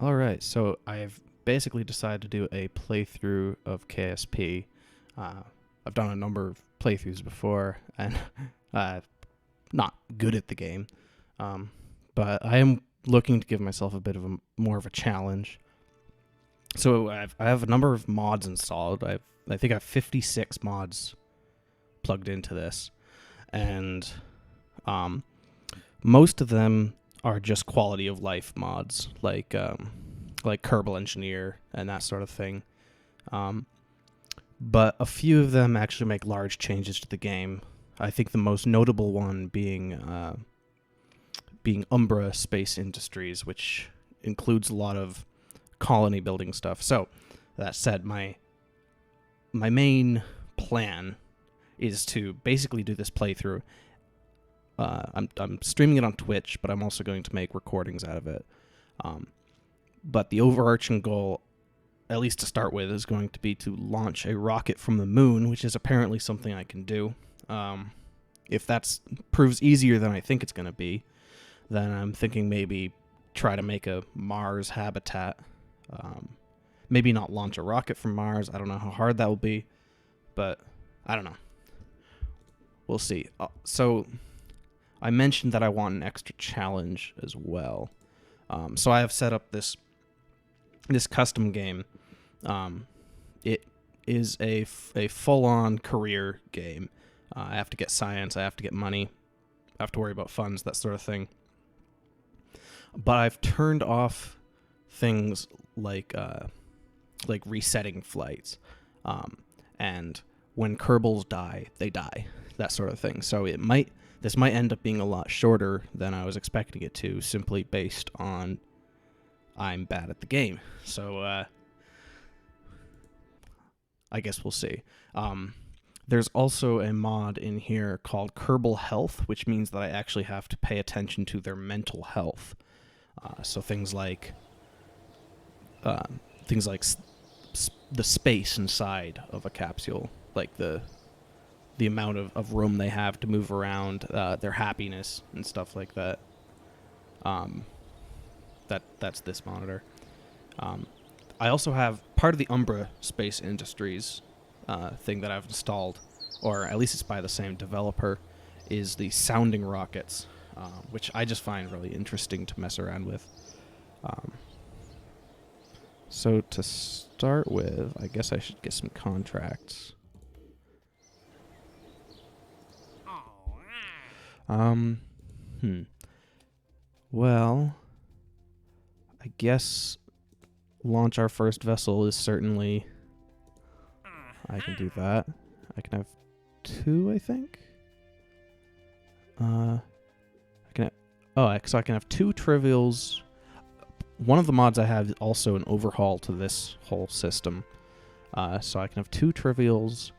All right, so I've basically decided to do a playthrough of KSP. Uh, I've done a number of playthroughs before, and not good at the game, um, but I am looking to give myself a bit of more of a challenge. So I have a number of mods installed. I think I have 56 mods plugged into this, and most of them are just quality of life mods, like Kerbal Engineer and that sort of thing. But a few of them actually make large changes to the game. I think the most notable one being Umbra Space Industries, which includes a lot of colony building stuff. So that said, my main plan is to basically do this playthrough. I'm streaming it on Twitch, but I'm also going to make recordings out of it. But the overarching goal, at least to start with, is going to be to launch a rocket from the moon, which is apparently something I can do. If that proves easier than I think it's going to be, then I'm thinking maybe try to make a Mars habitat. Maybe not launch a rocket from Mars. I don't know how hard that will be, but I don't know. We'll see. So I mentioned that I want an extra challenge as well. So I have set up this custom game. It is a full-on career game. I have to get science. I have to get money. I have to worry about funds, that sort of thing. But I've turned off things like resetting flights, and when Kerbals die, they die, that sort of thing. So this might end up being a lot shorter than I was expecting it to, simply based on I'm bad at the game. So I guess we'll see. There's also a mod in here called Kerbal Health, which means that I actually have to pay attention to their mental health. So things like the space inside of a capsule, like the amount of room they have to move around, their happiness and stuff like that. That's this monitor. I also have part of the Umbra Space Industries thing that I've installed, or at least it's by the same developer, is the sounding rockets, which I just find really interesting to mess around with. So to start with, I guess I should get some contracts. Well, I guess launch our first vessel is certainly... I can do that. I can have 2, I think? So I can have 2 trivials. One of the mods I have is also an overhaul to this whole system. So I can have 2 trivials,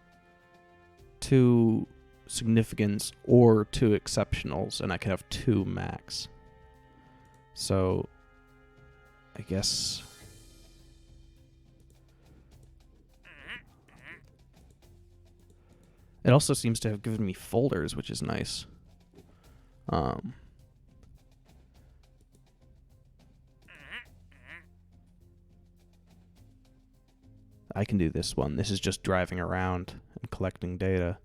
2 significance, or 2 exceptionals, and I can have 2 max. So I guess... It also seems to have given me folders, which is nice. I can do this one. This is just driving around and collecting data.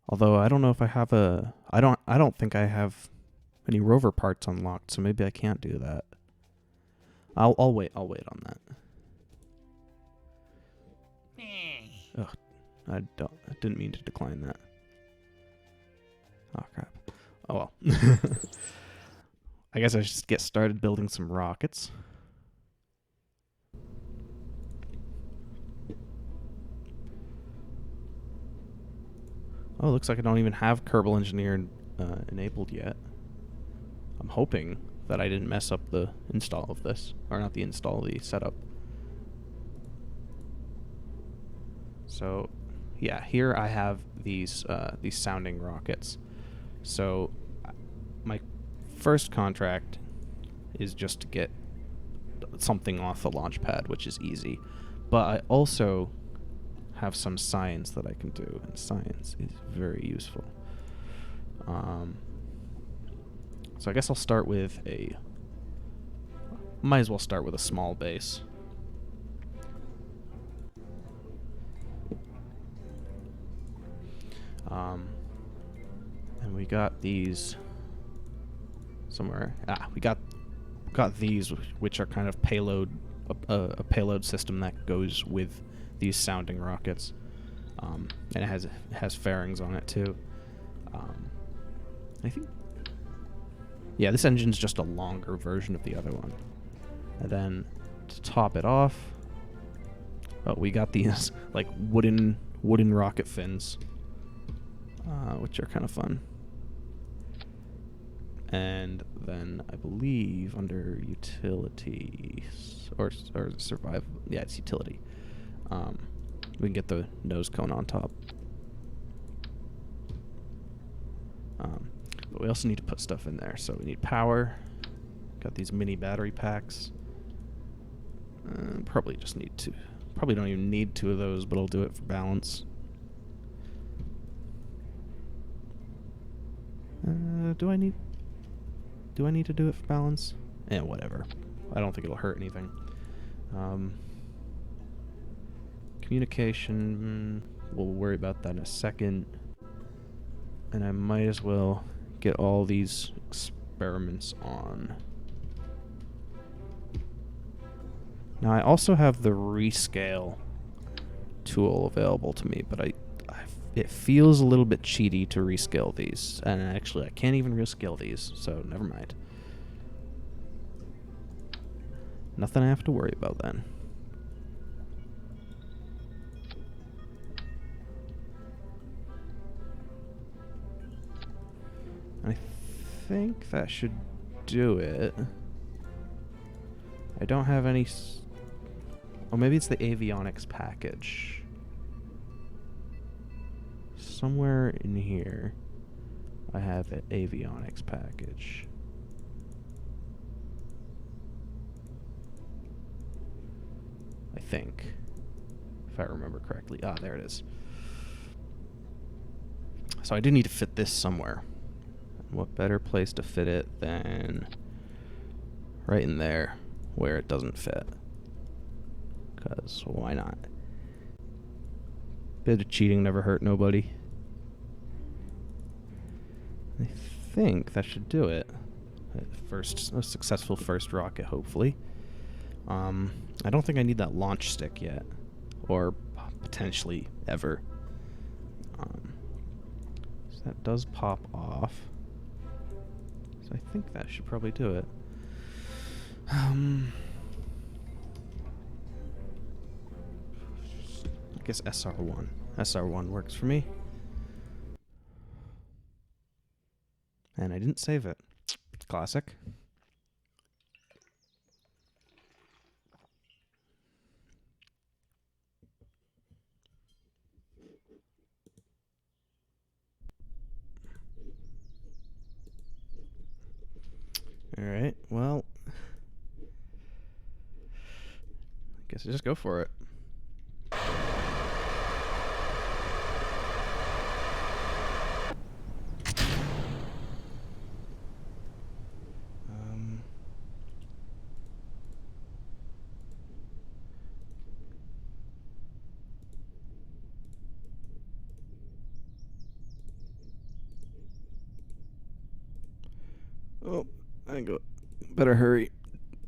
Although I don't know if I have I don't think I have any rover parts unlocked, so maybe I can't do that. I'll wait on that. Ugh, I didn't mean to decline that. Oh crap. Oh well. I guess I should get started building some rockets. Oh, looks like I don't even have Kerbal Engineer enabled yet. I'm hoping that I didn't mess up the install of this. Or not the install, the setup. So, yeah, here I have these sounding rockets. So, my first contract is just to get something off the launch pad, which is easy. But I also have some science that I can do, and science is very useful. So I guess I'll start with a Might as well start with a small base. And we got these somewhere. We got these, which are kind of payload, a payload system that goes with these sounding rockets, and it has fairings on it too. I think, yeah, this engine's just a longer version of the other one. And then to top it off, we got these like wooden rocket fins, which are kind of fun. And then I believe under utilities or survival, yeah, it's utility. We can get the nose cone on top. But we also need to put stuff in there, so we need power. Got these mini battery packs. Probably just need two. Probably don't even need two of those, but I'll do it for balance. Do I need to do it for balance? Whatever. I don't think it'll hurt anything. Communication, we'll worry about that in a second. And I might as well get all these experiments on. Now I also have the rescale tool available to me, but it feels a little bit cheaty to rescale these. And actually I can't even rescale these, so never mind. Nothing I have to worry about then. I think that should do it. I don't have any... Oh, maybe it's the avionics package. Somewhere in here, I have an avionics package. I think. If I remember correctly. Ah, there it is. So I do need to fit this somewhere. What better place to fit it than right in there where it doesn't fit? Because why not? Bit of cheating never hurt nobody. I think that should do it. A successful first rocket, hopefully. I don't think I need that launch stick yet, or potentially ever. So that does pop off. So I think that should probably do it. I guess SR1. SR1 works for me. And I didn't save it. Classic. Alright, well, I guess I just go for it. Oh, I go. Better hurry.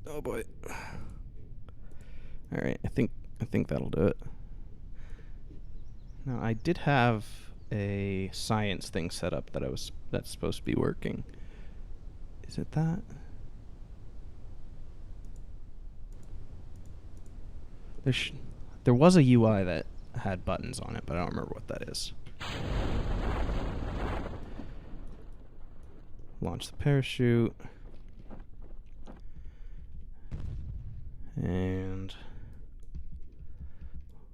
Oh boy. All right, I think that'll do it. Now I did have a science thing set up that's supposed to be working. Is it that? There was a UI that had buttons on it, but I don't remember what that is. Launch the parachute. And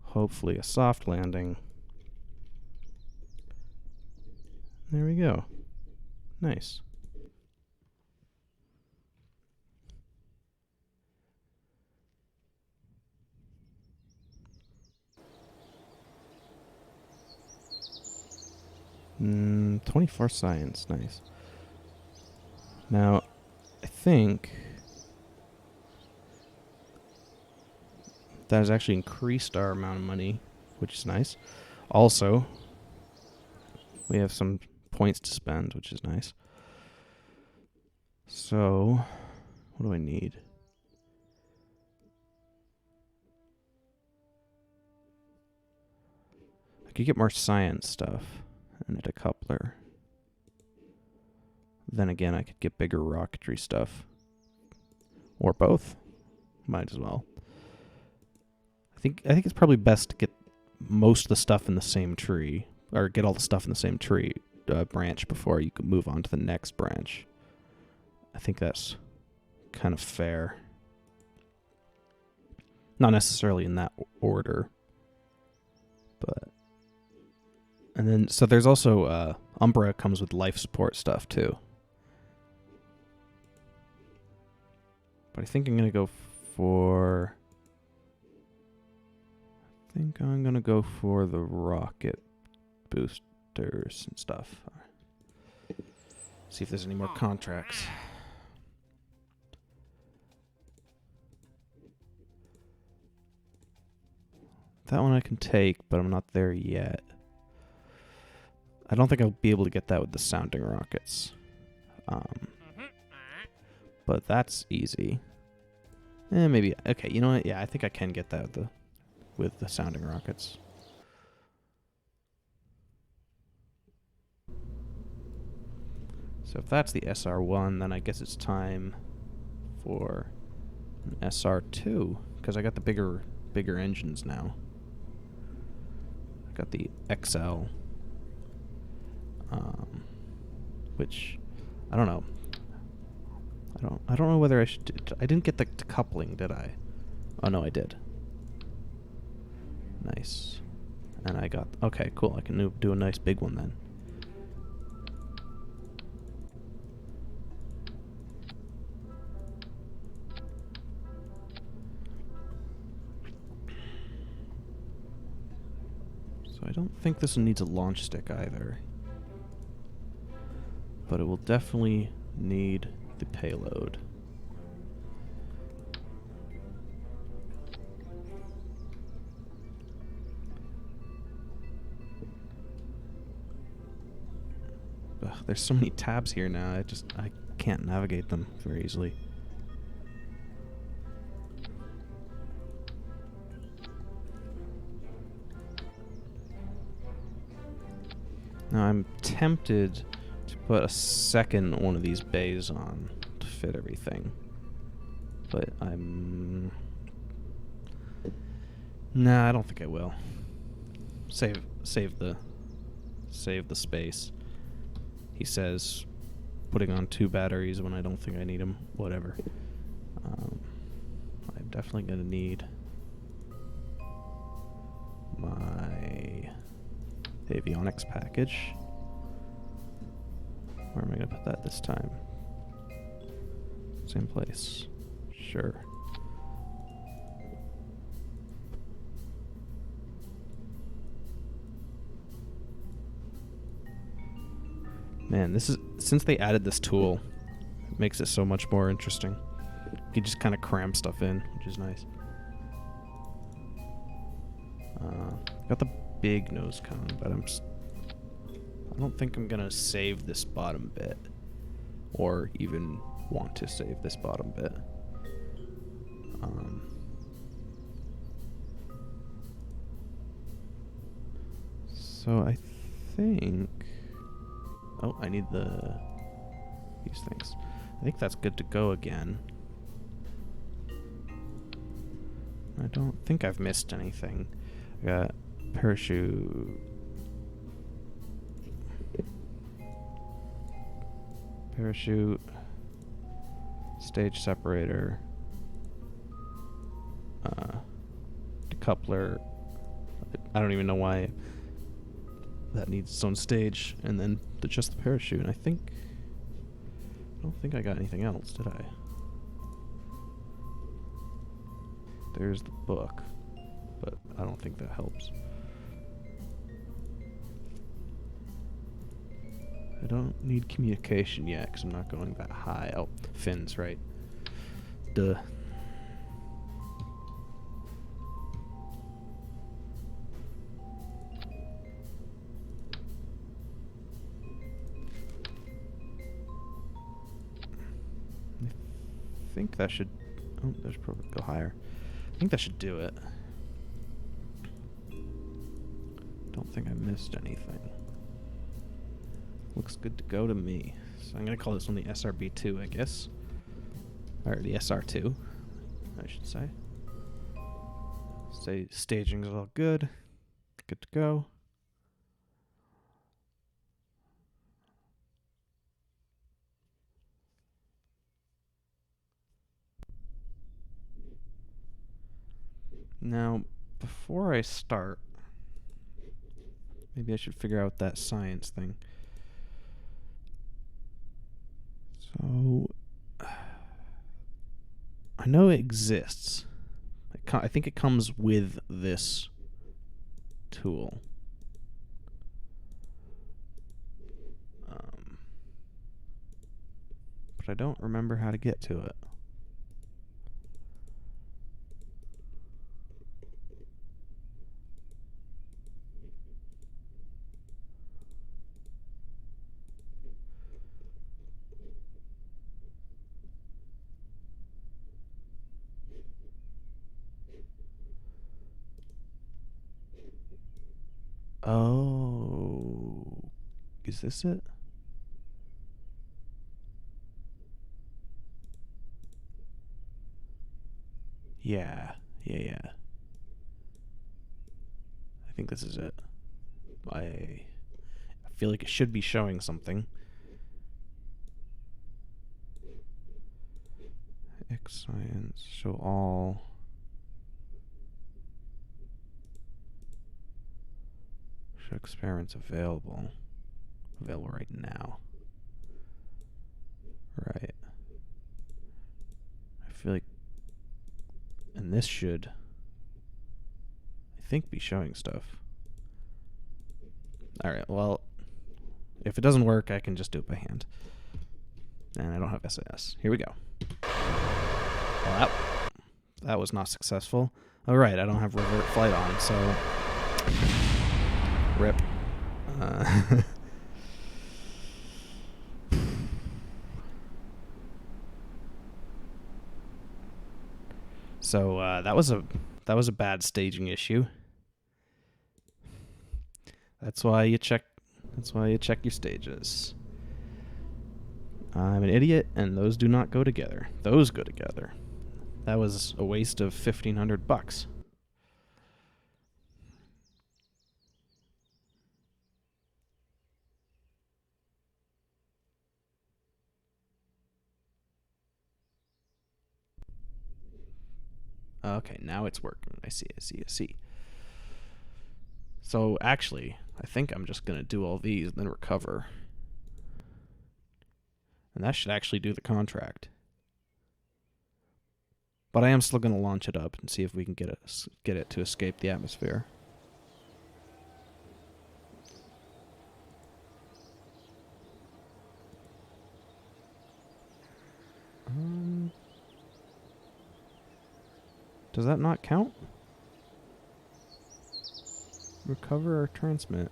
hopefully a soft landing. There we go. Nice. Mm, 24 science, nice. Now, I think That has actually increased our amount of money, which is nice. Also, we have some points to spend, which is nice. So, what do I need? I could get more science stuff and a decoupler. Then again, I could get bigger rocketry stuff. Or both. Might as well. I think it's probably best to get most of the stuff in the same tree. Or get all the stuff in the same tree branch before you can move on to the next branch. I think that's kind of fair. Not necessarily in that order. But... And then, so there's also... Umbra comes with life support stuff, too. But I think I'm going to go for... I think I'm going to go for the rocket boosters and stuff. See if there's any more contracts. That one I can take, but I'm not there yet. I don't think I'll be able to get that with the sounding rockets. But that's easy. Maybe. Okay, you know what? Yeah, I think I can get that with the sounding rockets. So if that's the SR1, then I guess it's time for an SR2, because I got the bigger engines now. I got the XL, which I don't know. I don't know whether I should. I didn't get the decoupling, did I? Oh no, I did. Nice. And I got... Okay, cool. I can do a nice big one then. So I don't think this one needs a launch stick either. But it will definitely need the payload. Ugh, there's so many tabs here now, I can't navigate them very easily. Now I'm tempted to put a second one of these bays on to fit everything. But Nah, I don't think I will. Save the space. He says putting on 2 batteries when I don't think I need them. Whatever. I'm definitely going to need my avionics package. Where am I going to put that this time? Same place. Sure. Man, this is... Since they added this tool, it makes it so much more interesting. You can just kind of cram stuff in, which is nice. Got the big nose cone, but I don't think I'm gonna save this bottom bit, or even want to save this bottom bit. So I think... Oh, I need these things. I think that's good to go again. I don't think I've missed anything. I got parachute. Parachute. Stage separator. Decoupler. I don't even know why that needs its own stage, and then just the parachute. And I don't think I got anything else, did I? There's the book, but I don't think that helps. I don't need communication yet because I'm not going that high. Oh, fins, right. Duh. think that should... Oh, there's probably go higher. I think that should do it. Don't think I missed anything. Looks good to go to me. So I'm going to call this one the SRB2, I guess. Or the SR2, I should say. Say staging is all good. Good to go. Now, before I start, maybe I should figure out that science thing. So, I know it exists. I think it comes with this tool. But I don't remember how to get to it. Oh, is this it? Yeah. I think this is it. I feel like it should be showing something. X science, show all. Show experiments available. Available right now. Right. I feel like, and this should, I think, be showing stuff. Alright, well, if it doesn't work, I can just do it by hand. And I don't have SAS. Here we go. Well, that was not successful. Alright, I don't have revert flight on, so... Rip. So that was a bad staging issue. That's why you check your stages. I'm an idiot, and those do not go together. Those go together. That was a waste of $1,500. Okay, now it's working. I see. So actually, I think I'm just going to do all these and then recover. And that should actually do the contract. But I am still going to launch it up and see if we can get it to escape the atmosphere. Does that not count? Recover or transmit?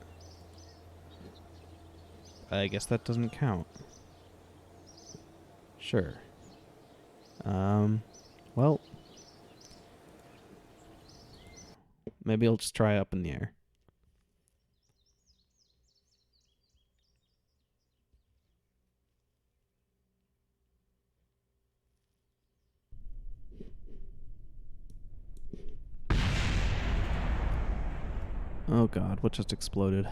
I guess that doesn't count. Sure. Well, maybe I'll just try up in the air. Oh god, what just exploded?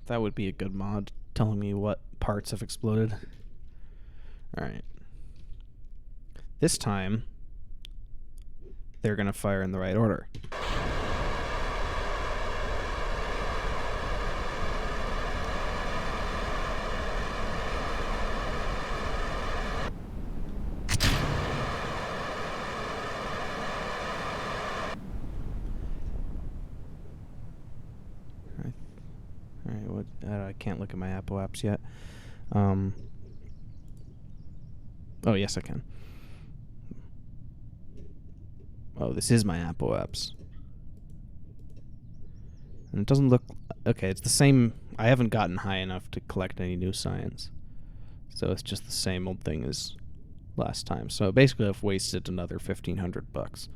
That would be a good mod, telling me what parts have exploded. Alright. This time, they're gonna fire in the right order. I can't look at my Apple apps yet. Oh, yes, I can. Oh, this is my Apple apps. And it doesn't look... Okay, it's the same... I haven't gotten high enough to collect any new science. So it's just the same old thing as last time. So basically I've wasted another $1,500.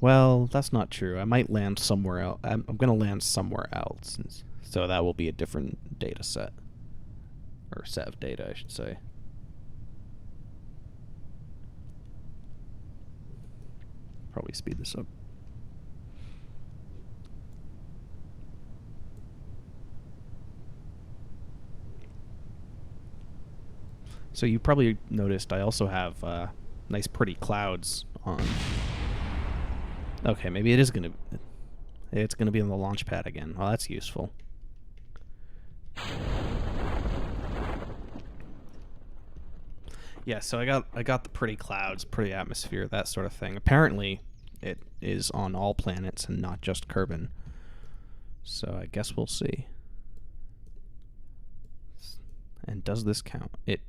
Well, that's not true. I might land somewhere else. I'm going to land somewhere else. So that will be a different data set. Or set of data, I should say. Probably speed this up. So you probably noticed I also have nice pretty clouds on. Okay, maybe it's going to be on the launch pad again. Well, that's useful. Yeah, so I got the pretty clouds, pretty atmosphere, that sort of thing. Apparently, it is on all planets and not just Kerbin. So I guess we'll see. And does this count? It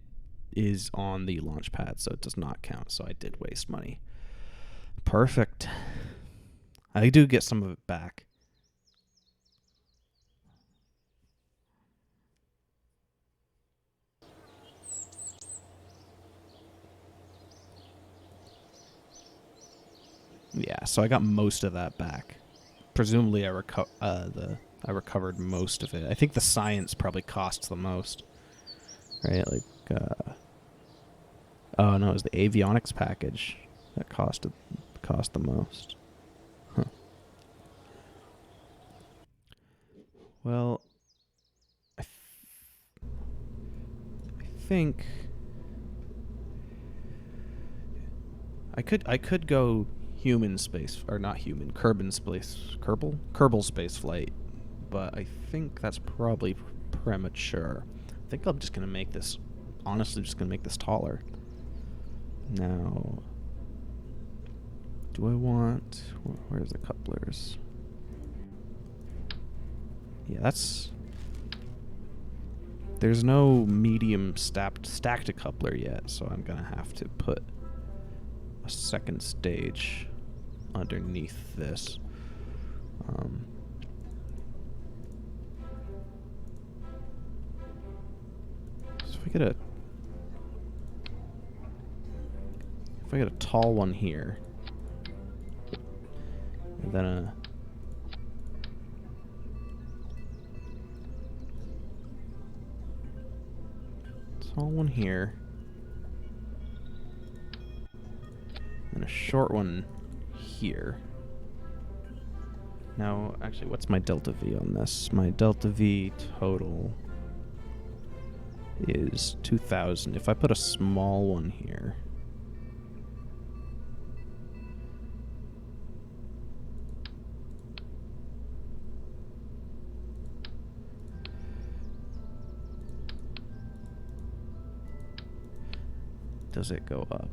is on the launch pad, so it does not count. So I did waste money. Perfect. I do get some of it back. Yeah, so I got most of that back. Presumably, I recovered most of it. I think the science probably costs the most, right? Like, oh no, it was the avionics package that cost the most. Huh. Well, I think I could go human space, or not human, Kerbal space flight, but I think that's probably premature. I think I'm just gonna make this, honestly, just gonna make this taller. Now, do I want, where's the couplers? Yeah, there's no medium stacked coupler yet, so I'm gonna have to put a second stage underneath this. So if I get a tall one here, and then a tall one here, and a short one here. Now, actually, what's my delta V on this? My delta V total is 2,000. If I put a small one here, does it go up?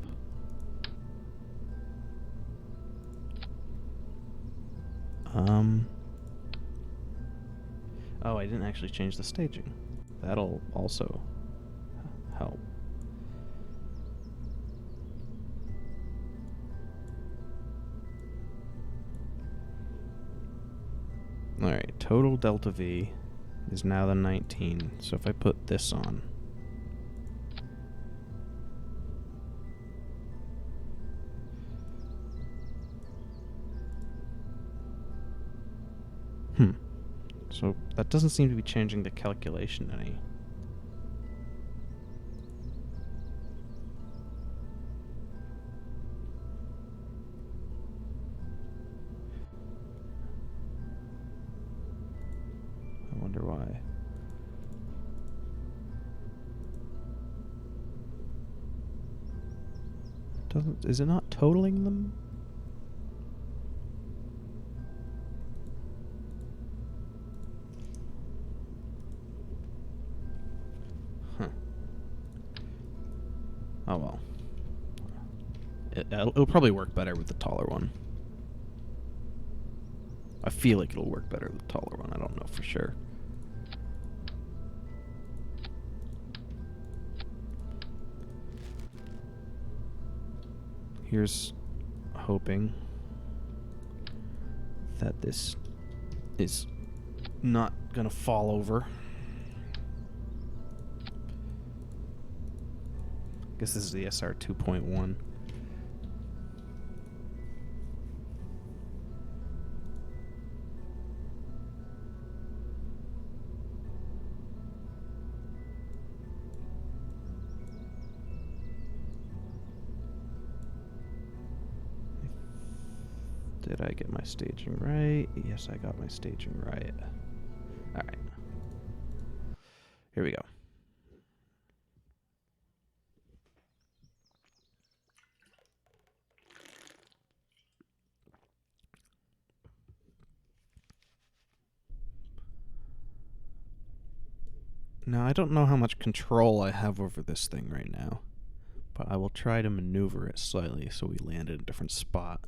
Oh, I didn't actually change the staging. That'll also help. Alright, total delta V is now the 19. So if I put this on, so that doesn't seem to be changing the calculation any. I wonder why. Is it not totaling them? Oh well. It'll probably work better with the taller one. I feel like it'll work better with the taller one. I don't know for sure. Here's hoping that this is not gonna fall over. Guess this is the SR 2.1. Did I get my staging right? Yes, I got my staging right. Alright. Here we go. Now, I don't know how much control I have over this thing right now, but I will try to maneuver it slightly so we land in a different spot.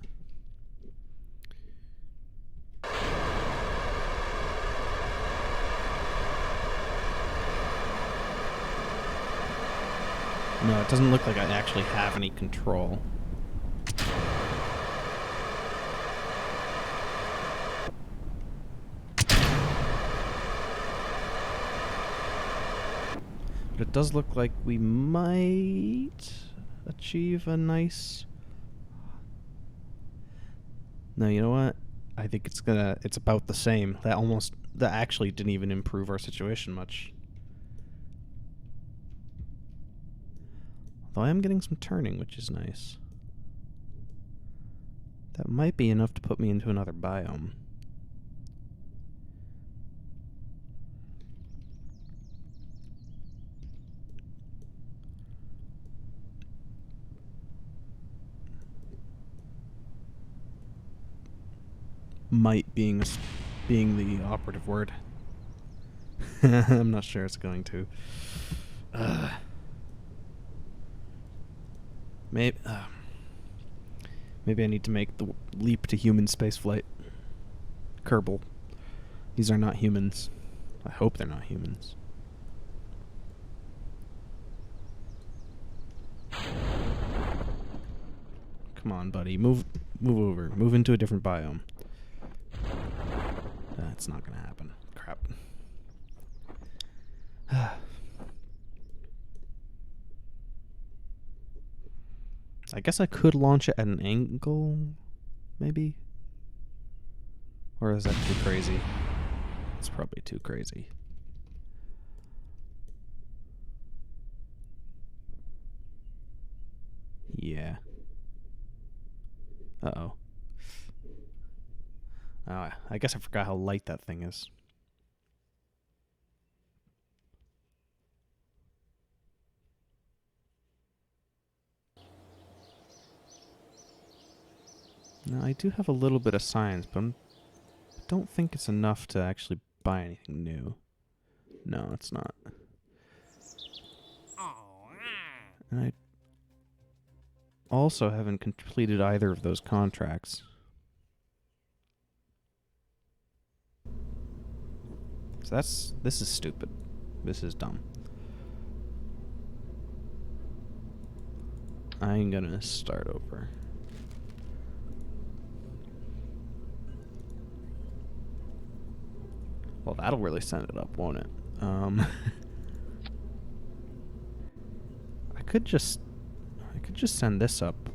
No, it doesn't look like I actually have any control. But it does look like we might achieve a nice... No, you know what? I think it's about the same. That actually didn't even improve our situation much. Though I am getting some turning, which is nice. That might be enough to put me into another biome. Might being the operative word. I'm not sure it's going to. Maybe I need to make the leap to human spaceflight. Kerbal. These are not humans. I hope they're not humans. Come on, buddy. Move over. Move into a different biome. That's not gonna happen. Crap. I guess I could launch it at an angle, maybe? Or is that too crazy? It's probably too crazy. Yeah. Uh-oh. I guess I forgot how light that thing is. Now, I do have a little bit of science, but I don't think it's enough to actually buy anything new. No, it's not. And I also haven't completed either of those contracts. So this is stupid. This is dumb. I'm gonna start over. Well, that'll really send it up, won't it? I could just send this up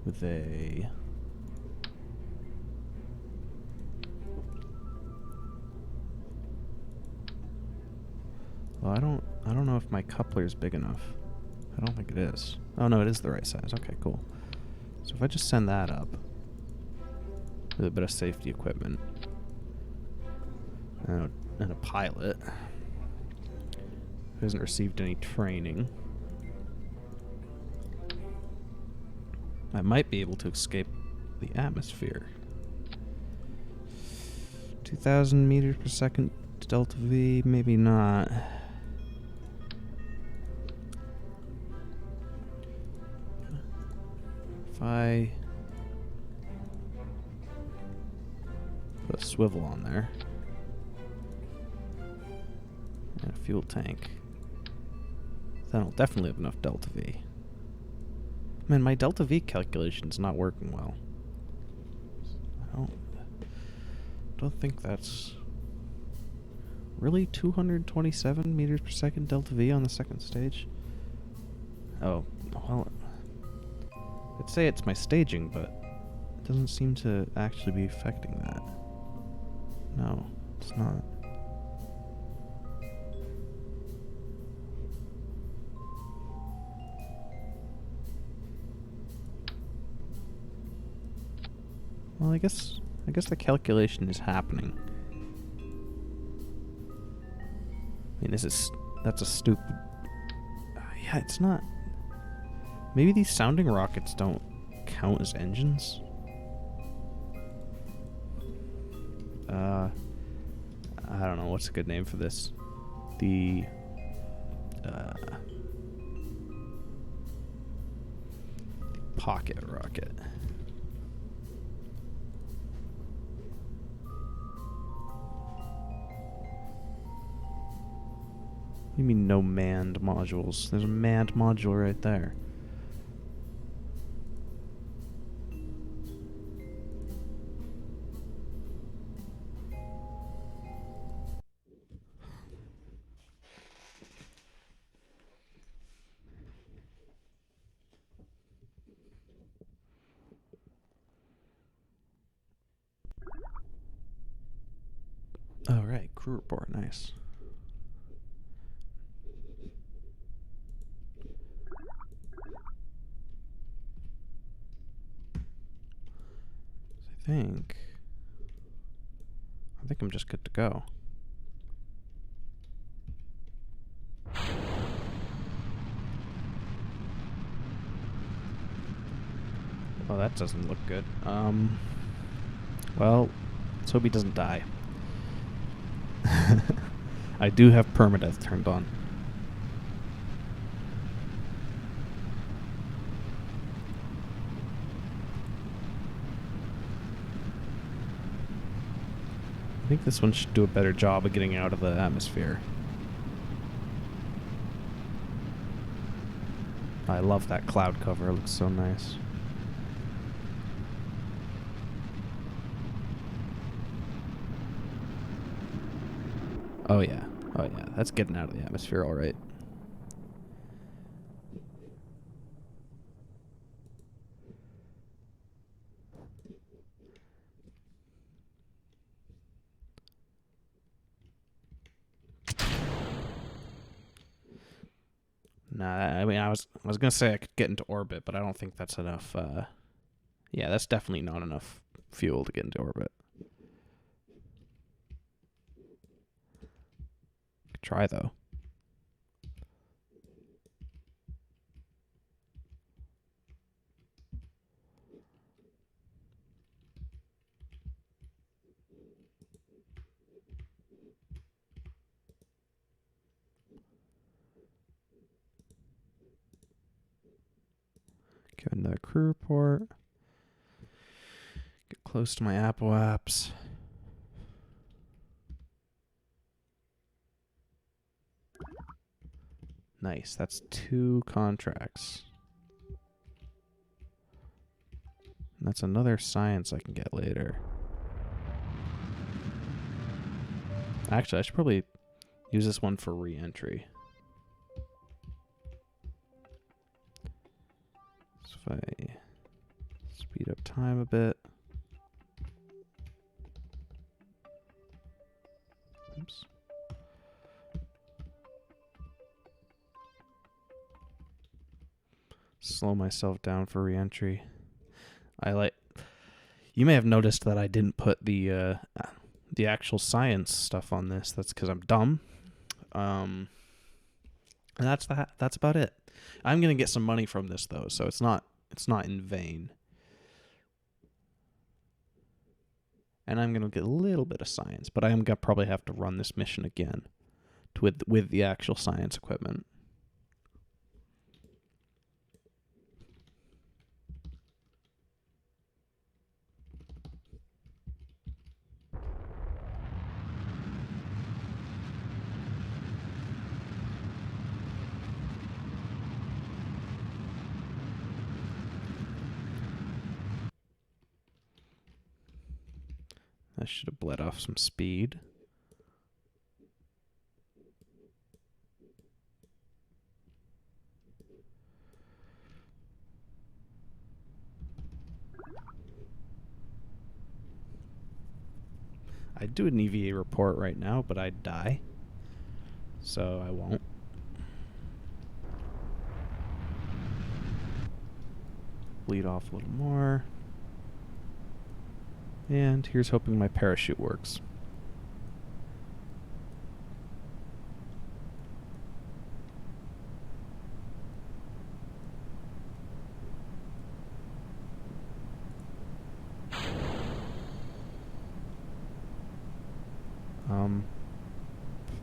with a... Well, I don't know if my coupler is big enough. I don't think it is. Oh no, it is the right size. Okay, cool. So if I just send that up with a bit of safety equipment and a pilot who hasn't received any training, I might be able to escape the atmosphere. 2,000 meters per second delta V, maybe not. If I put a swivel on there and a fuel tank, then I'll definitely have enough delta V. Man, my delta V calculation's not working well. Don't think that's really 227 meters per second delta V on the second stage. Oh, well, I'd say it's my staging, but it doesn't seem to actually be affecting that. No, it's not. Well, I guess the calculation is happening. I mean, that's a stupid... yeah, it's not... Maybe these sounding rockets don't count as engines? I don't know, what's a good name for this? The... pocket rocket. What do you mean no manned modules? There's a manned module right there. Oh, right. Crew report. Nice. I think I'm just good to go. Well, that doesn't look good. Well, let's hope he doesn't die. I do have permadeath turned on. I think this one should do a better job of getting out of the atmosphere. I love that cloud cover. It looks so nice. Oh yeah. Oh yeah. That's getting out of the atmosphere all right. Nah, I mean, I was gonna say I could get into orbit, but I don't think that's enough. Yeah, that's definitely not enough fuel to get into orbit. Could try though. Give another crew report. Get close to my Apple apps. Nice. That's 2 contracts. And that's another science I can get later. Actually, I should probably use this one for re-entry. So if I speed up time a bit. Oops. Slow myself down for re-entry. You may have noticed that I didn't put the actual science stuff on this. That's because I'm dumb. And that's about it. I'm gonna get some money from this though, so it's not in vain. And I'm gonna get a little bit of science, but I am gonna probably have to run this mission again with the actual science equipment. I should have bled off some speed. I'd do an EVA report right now, but I'd die. So I won't. Bleed off a little more. And here's hoping my parachute works.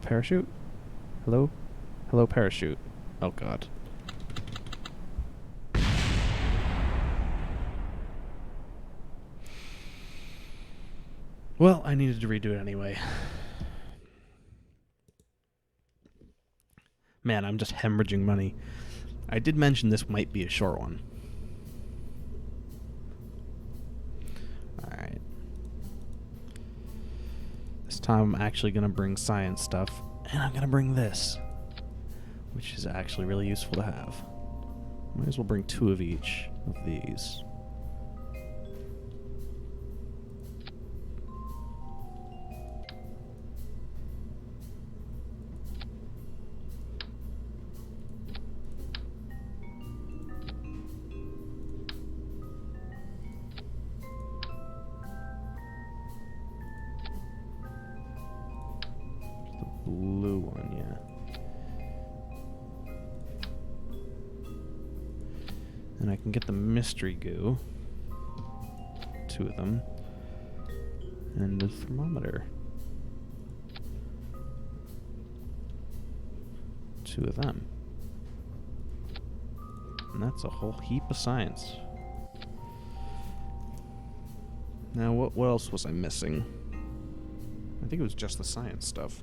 Parachute? Hello? Hello, parachute. Oh, God. Well, I needed to redo it anyway. Man, I'm just hemorrhaging money. I did mention this might be a short one. Alright. This time I'm actually going to bring science stuff, and I'm going to bring this, which is actually really useful to have. Might as well bring 2 of each of these. Blue one, yeah. And I can get the mystery goo. 2 of them. And the thermometer. 2 of them. And that's a whole heap of science. Now, what else was I missing? I think it was just the science stuff.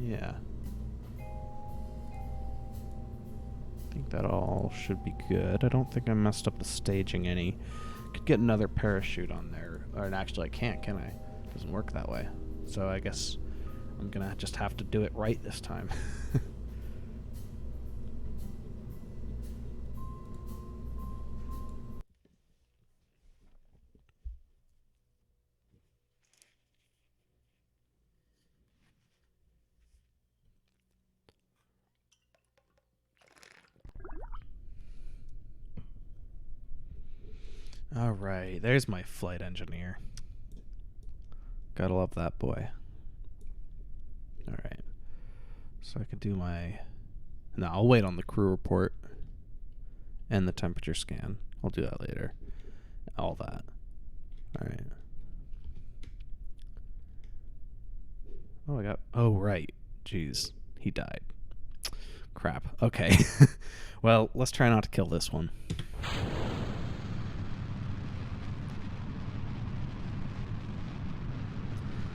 Yeah. I think that all should be good. I don't think I messed up the staging any. Could get another parachute on there. Or actually I can't, can I? It doesn't work that way. So I guess I'm gonna just have to do it right this time. Alright, there's my flight engineer. Gotta love that boy. Alright. So I could do my... No, I'll wait on the crew report and the temperature scan. I'll do that later. All that. Alright. Oh, I got... Oh, right. Jeez. He died. Crap. Okay. Well, let's try not to kill this one.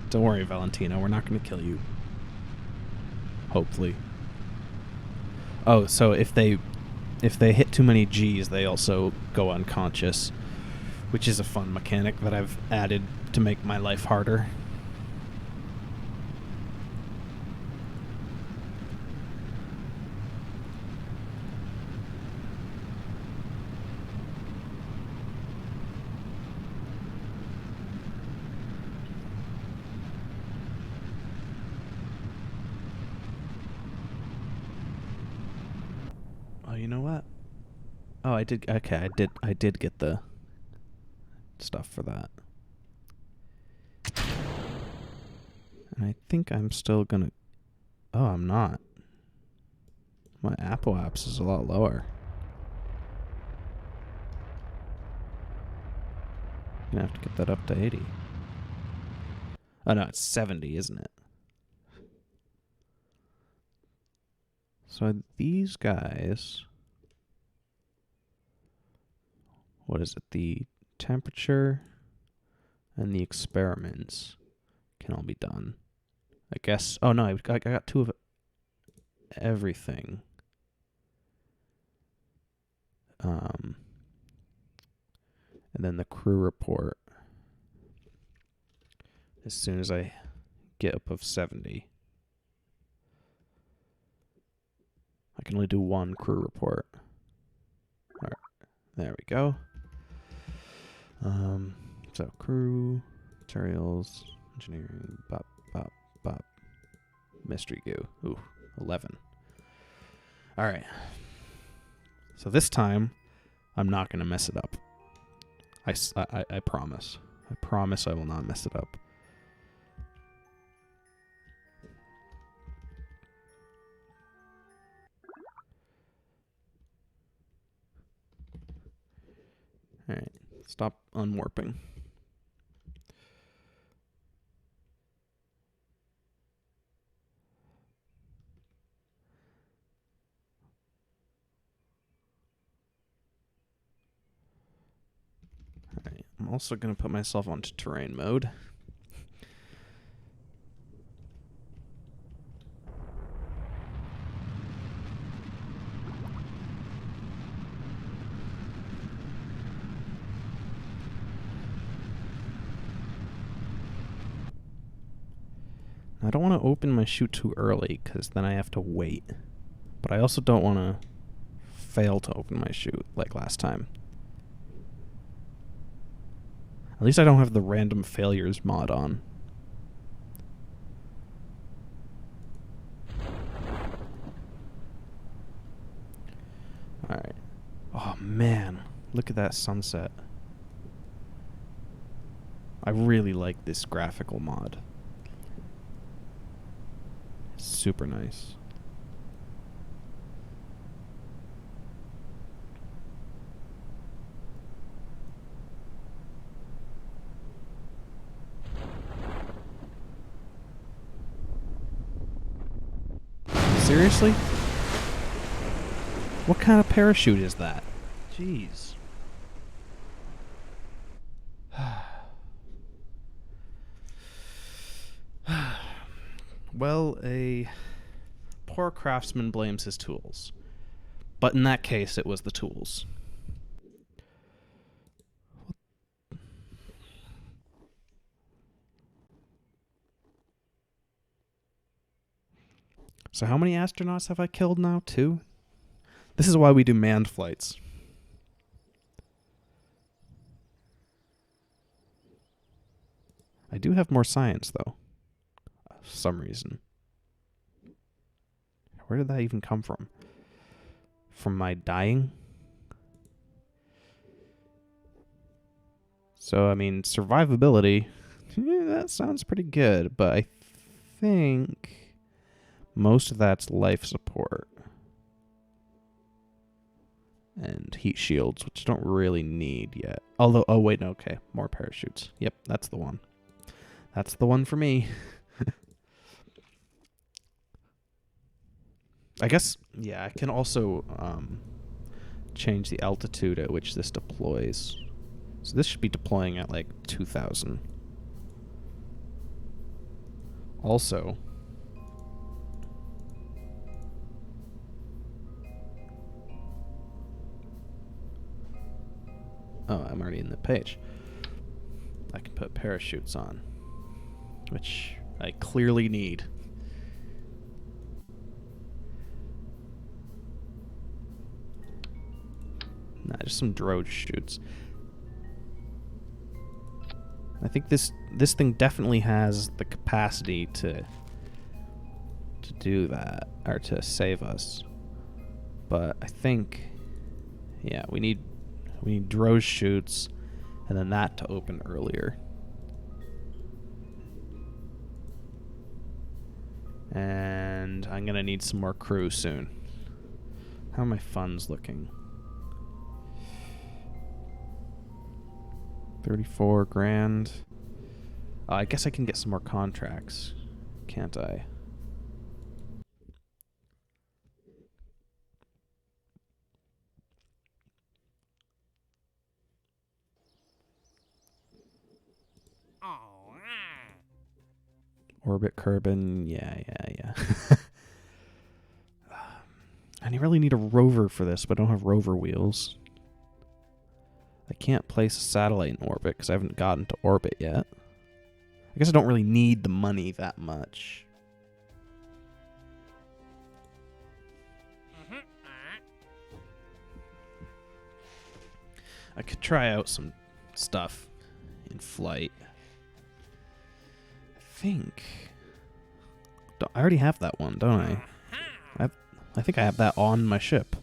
Don't worry, Valentino. We're not going to kill you. Hopefully. Oh, so if they hit too many G's, they also go unconscious, which is a fun mechanic that I've added to make my life harder. Oh, you know what? Oh, I did. Okay, I did get the stuff for that. And I think I'm still gonna... Oh, I'm not. My Apple apps is a lot lower. I'm gonna have to get that up to 80. Oh, no, it's 70, isn't it? So these guys... What is it? The temperature and the experiments can all be done. I guess... Oh, no, I got 2 of everything. and then the crew report as soon as I get above 70. I can only do one crew report. All right, there we go. So crew, materials, engineering, bop, bop, bop. Mystery goo. Ooh, 11. All right. So this time, I'm not going to mess it up. I promise. I promise I will not mess it up. All right. Stop unwarping. All right. I'm also going to put myself onto terrain mode. I don't want to open my chute too early because then I have to wait. But I also don't want to fail to open my chute like last time. At least I don't have the random failures mod on. Alright. Oh man, look at that sunset. I really like this graphical mod. Super nice. Seriously? What kind of parachute is that? Jeez. Well, a poor craftsman blames his tools. But in that case, it was the tools. So how many astronauts have I killed now? 2? This is why we do manned flights. I do have more science, though. For some reason. Where did that even come from? From my dying? So, I mean, survivability, that sounds pretty good, but I think most of that's life support. And heat shields, which I don't really need yet. Although, oh wait, no, okay, more parachutes. Yep, that's the one. That's the one for me. I guess, yeah, I can also change the altitude at which this deploys. So this should be deploying at like 2,000. Also, oh, I'm already in the page. I can put parachutes on, which I clearly need. Nah, just some droid chutes. I think this thing definitely has the capacity to do that, or to save us. But I think, yeah, we need droid chutes, and then that to open earlier. And I'm gonna need some more crew soon. How are my funds looking? 34 grand. I guess I can get some more contracts, can't I? Orbit Kerbal, yeah. I really need a rover for this, but I don't have rover wheels. I can't place a satellite in orbit because I haven't gotten to orbit yet. I guess I don't really need the money that much. I could try out some stuff in flight. I already have that one, don't I? I think I have that on my ship.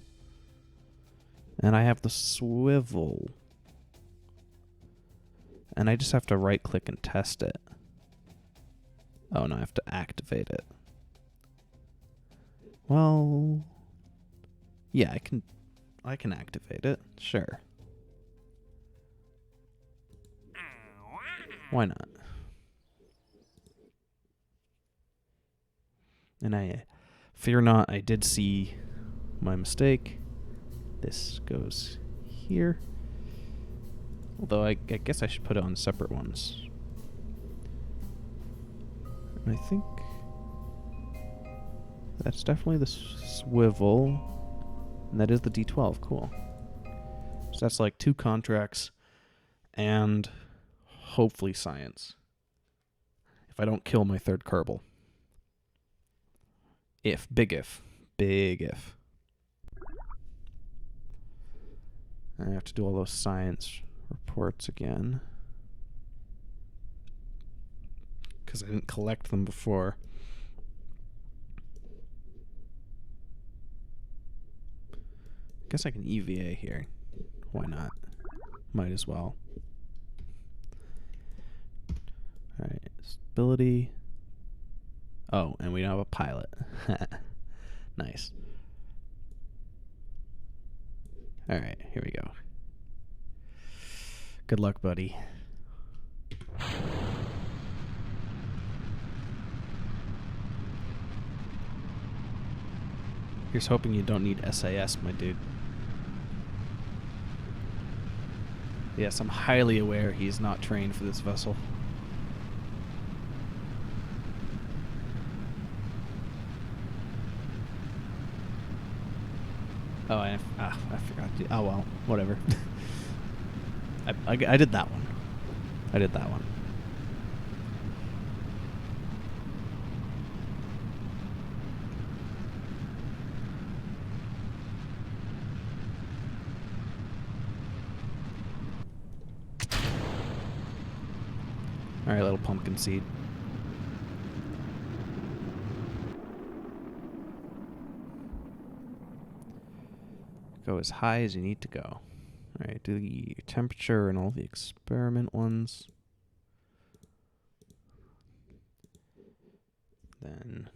And I have the swivel. And I just have to right click and test it. Oh no, I have to activate it. Well, yeah, I can activate it. Sure. Why not? And I fear not, I did see my mistake. This goes here. Although I guess I should put it on separate ones. And I think that's definitely the swivel. And that is the D12. Cool. So that's like 2 contracts and hopefully science. If I don't kill my 3rd Kerbal. Big if. I have to do all those science reports again. Because I didn't collect them before. Guess I can EVA here. Why not? Might as well. Alright, stability. Oh, and we don't have a pilot. Nice. Alright, here we go. Good luck, buddy. Here's hoping you don't need SAS, my dude. Yes, I'm highly aware he's not trained for this vessel. Oh, I forgot to. Oh well, whatever. I did that one. All right, little pumpkin seed. Go as high as you need to go. All right, do the temperature and all the experiment ones. Then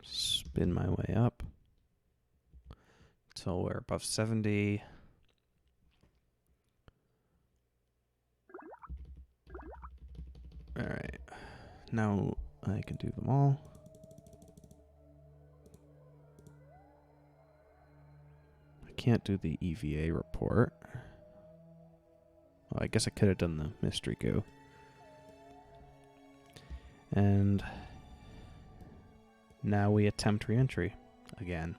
spin my way up until we're above 70. All right, now I can do them all. Can't do the EVA report. Well, I guess I could have done the mystery goo. And now we attempt re-entry again.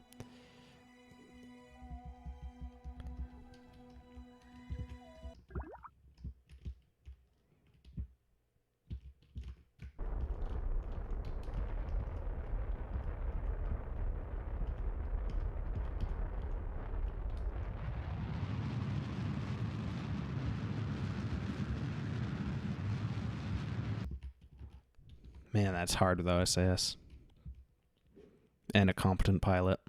Man, that's hard without SAS. And a competent pilot.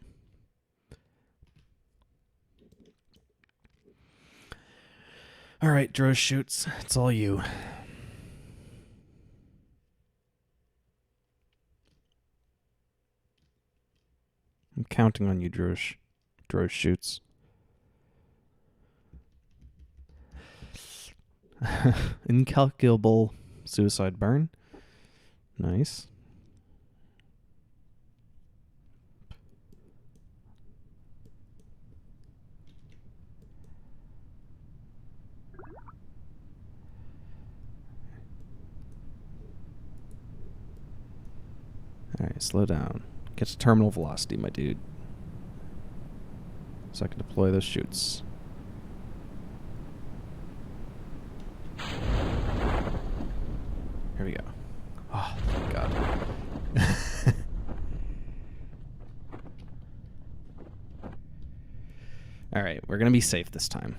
Alright, Droz shoots. It's all you. I'm counting on you, Droz. Droz shoots. Incalculable suicide burn. Nice. Alright, slow down. Get to terminal velocity, my dude. so I can deploy those chutes. Here we go. Oh, thank God. Alright, we're going to be safe this time.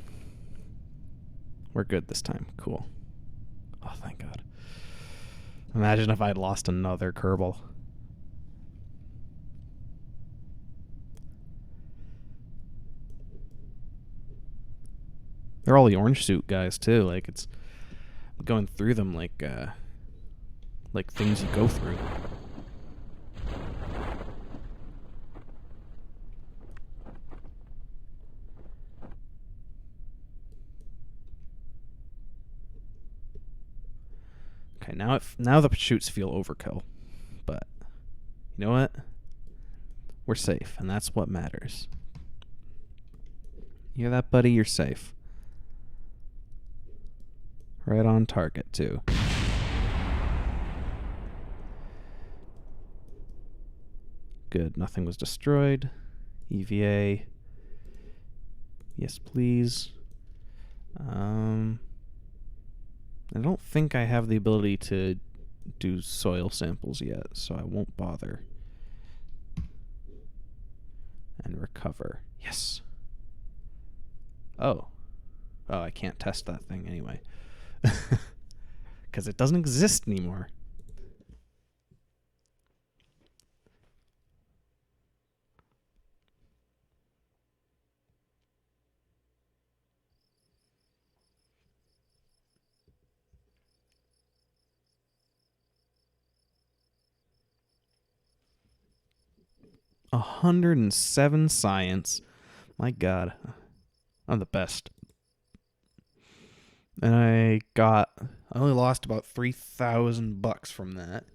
We're good this time. Cool. Oh, thank God. Imagine if I'd lost another Kerbal. They're all the orange suit guys, too. Like, it's going through them like things you go through. Okay, now the shoots feel overkill, but you know what? We're safe, and that's what matters. You hear that, buddy? You're safe. Right on target, too. Good. Nothing was destroyed. EVA. Yes, please. I don't think I have the ability to do soil samples yet, so I won't bother. And recover. Yes. Oh. Oh, I can't test that thing anyway. Because it doesn't exist anymore. A 107 science. My God. I'm the best. And I only lost about $3,000 from that.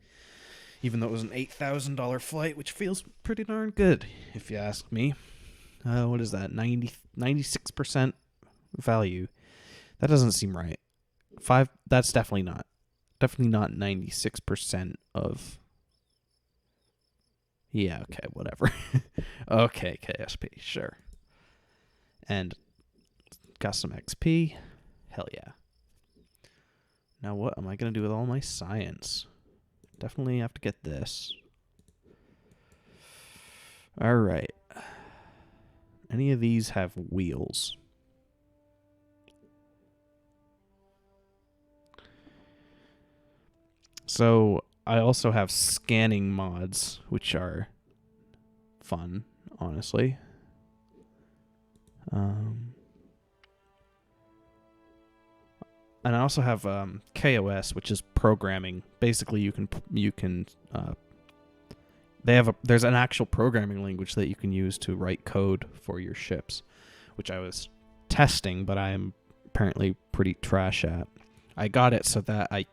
Even though it was an $8,000 flight, which feels pretty darn good, if you ask me. What is that? 96% value. That doesn't seem right. That's definitely not 96% of. Yeah, okay, whatever. Okay, KSP, sure. And got some XP. Hell yeah. Now what am I going to do with all my science? Definitely have to get this. All right. Any of these have wheels? So I also have scanning mods, which are fun, honestly. And I also have KOS, which is programming. Basically, there's an actual programming language that you can use to write code for your ships, which I was testing, but I am apparently pretty trash at. I got it so that I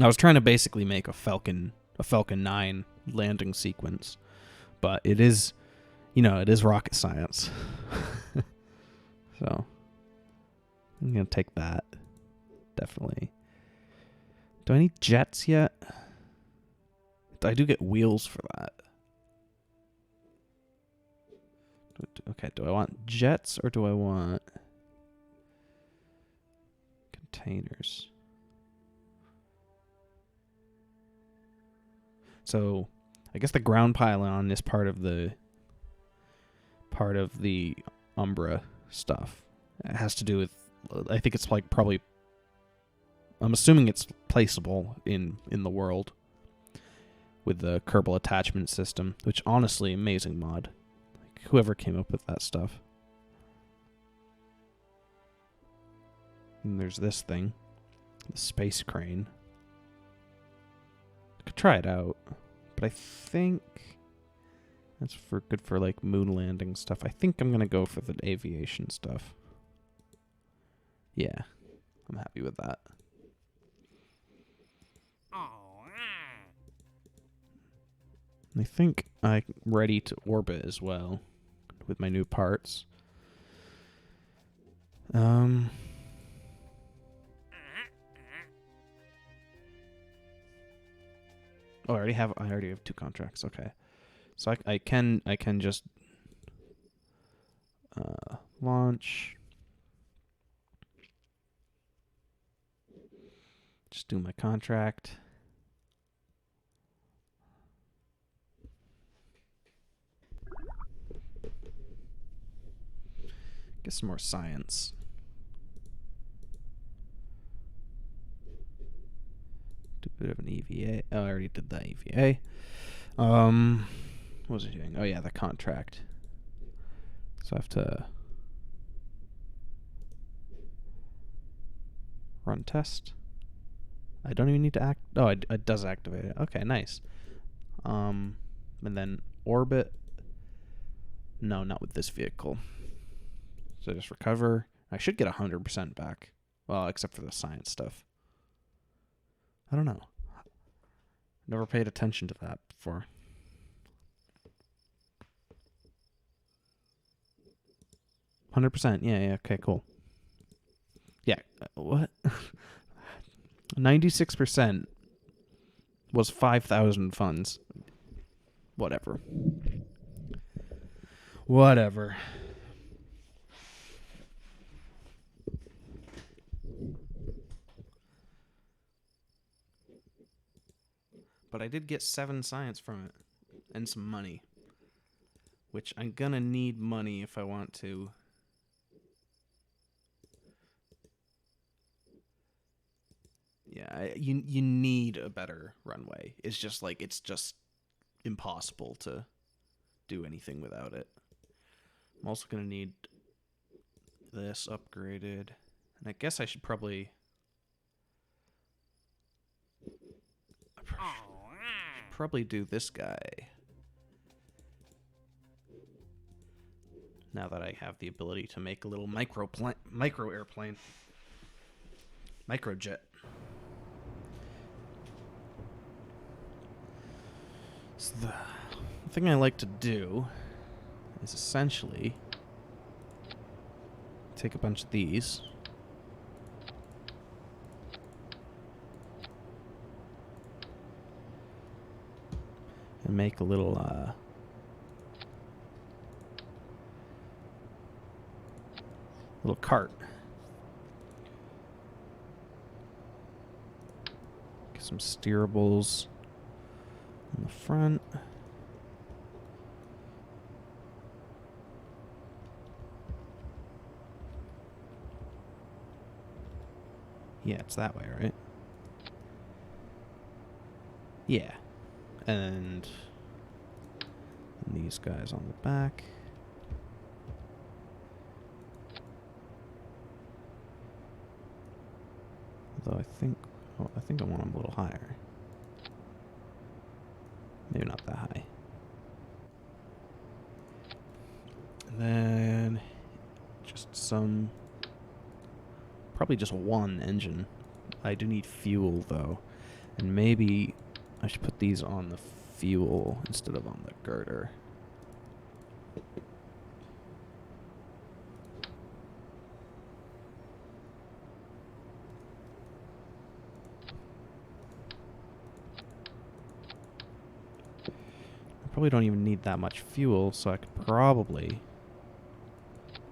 was trying to basically make a Falcon 9 landing sequence, but it is rocket science. So I'm going to take that. Definitely. Do I need jets yet? I do get wheels for that. Okay, do I want jets or do I want containers? So, I guess the ground pylon is part of the Umbra stuff. It has to do with, I think it's like probably, I'm assuming it's placeable in the world with the Kerbal attachment system, which honestly, amazing mod. Like, whoever came up with that stuff. And there's this thing, the space crane. I could try it out, but I think that's good for like moon landing stuff. I think I'm gonna go for the aviation stuff. Yeah, I'm happy with that. I think I'm ready to orbit as well with my new parts. Oh, I already have 2 contracts. Okay, so I can just Launch. Just do my contract. Get some more science. Do a bit of an EVA. Oh, I already did that EVA. What was I doing? Oh yeah, the contract. So I have to run test. I don't even need to act. Oh, it does activate it. Okay, nice. And then orbit. No, not with this vehicle. So just recover. I should get 100% back. Well, except for the science stuff. I don't know. Never paid attention to that before. %. Yeah. Okay, cool. Yeah. What? 96% was 5,000 funds. Whatever. But I did get 7 science from it. And some money. Which I'm gonna need money if I want to. Yeah, you need a better runway. It's just impossible to do anything without it. I'm also gonna need this upgraded. And I guess I should probably do this guy. Now that I have the ability to make a little micro airplane. Microjet. So the thing I like to do is essentially take a bunch of these. And make a little cart. Get some steerables on the front. Yeah, it's that way, right? Yeah. And these guys on the back. Although I think I want them a little higher. Maybe not that high. And then just probably just one engine. I do need fuel though. And maybe I should put these on the fuel instead of on the girder. I probably don't even need that much fuel, so I could probably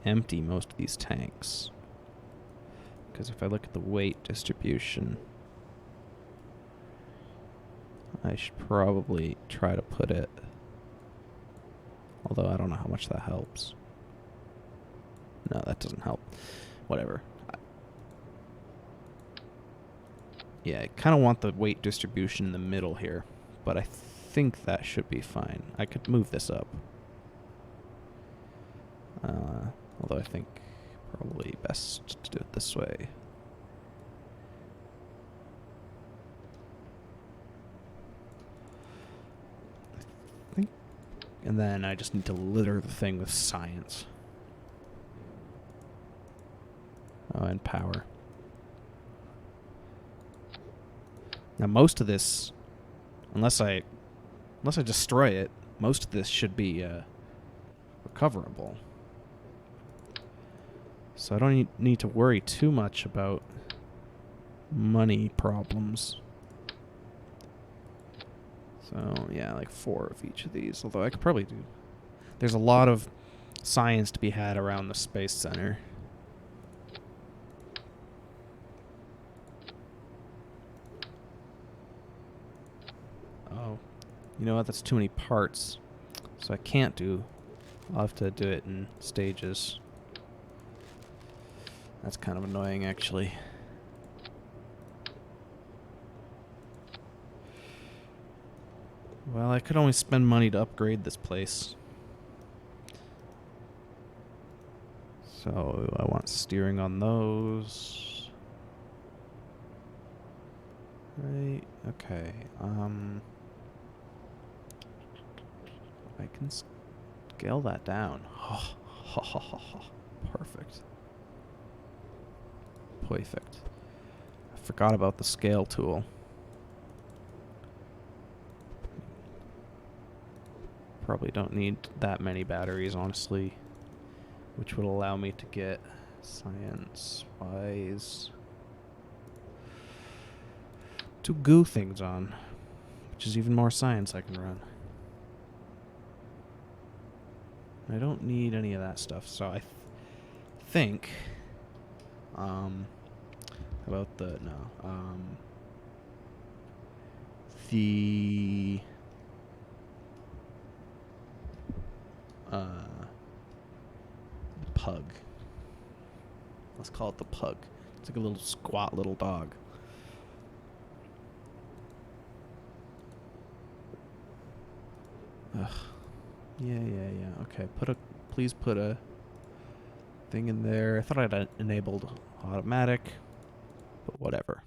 empty most of these tanks. Because if I look at the weight distribution, I should probably try to put it, although I don't know how much that helps. No, that doesn't help. Whatever. Yeah, I kind of want the weight distribution in the middle here, but I think that should be fine. I could move this up. Although I think probably best to do it this way. And then I just need to litter the thing with science. Oh, and power. Now most of this, unless I destroy it, most of this should be recoverable. So I don't need to worry too much about money problems. So, yeah, like 4 of each of these. Although I could probably do... There's a lot of science to be had around the space center. Oh, you know what? That's too many parts. So I can't do... I'll have to do it in stages. That's kind of annoying, actually. Well, I could only spend money to upgrade this place. So I want steering on those. Right, okay. I can scale that down. Perfect. Perfect. I forgot about the scale tool. Probably don't need that many batteries, honestly, which would allow me to get science-wise 2 goo things on, which is even more science I can run. I don't need any of that stuff, so I think, about the, the, pug. Let's call it the pug. It's like a little squat little dog. Ugh. Yeah. Okay, please put a thing in there. I thought I'd enabled automatic, but whatever.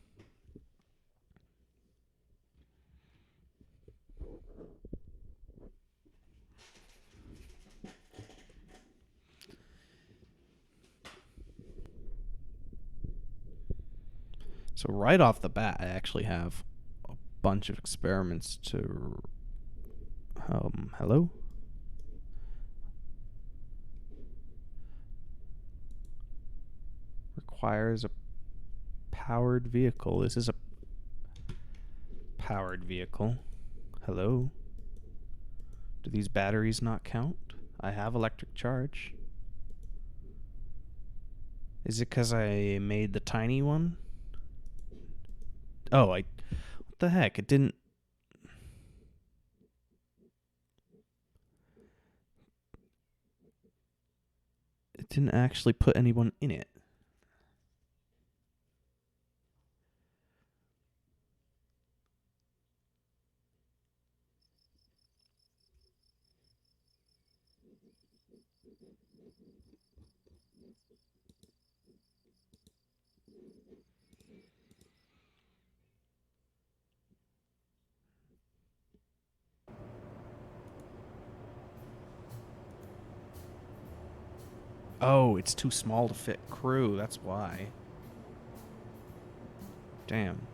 So right off the bat, I actually have a bunch of experiments to... hello? Requires a powered vehicle. This is a powered vehicle. Hello? Do these batteries not count? I have electric charge. Is it because I made the tiny one? Oh, what the heck? It didn't actually put anyone in it. Oh, it's too small to fit crew. That's why. Damn.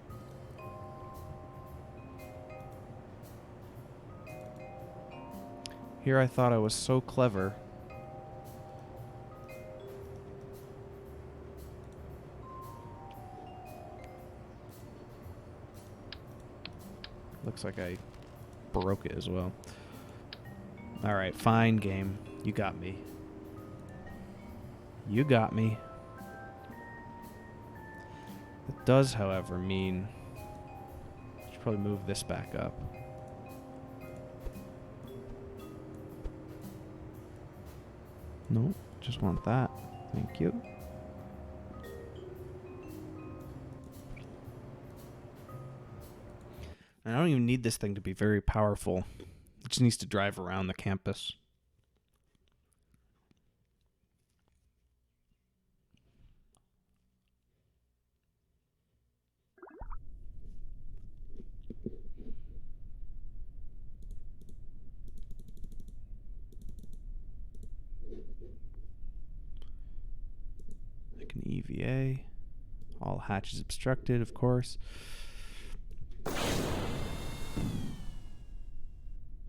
Here I thought I was so clever. Looks like I broke it as well. Alright, fine game. You got me. You got me. It does, however, mean... I should probably move this back up. No, just want that. Thank you. I don't even need this thing to be very powerful. It just needs to drive around the campus. Like an EVA. All hatches obstructed, of course.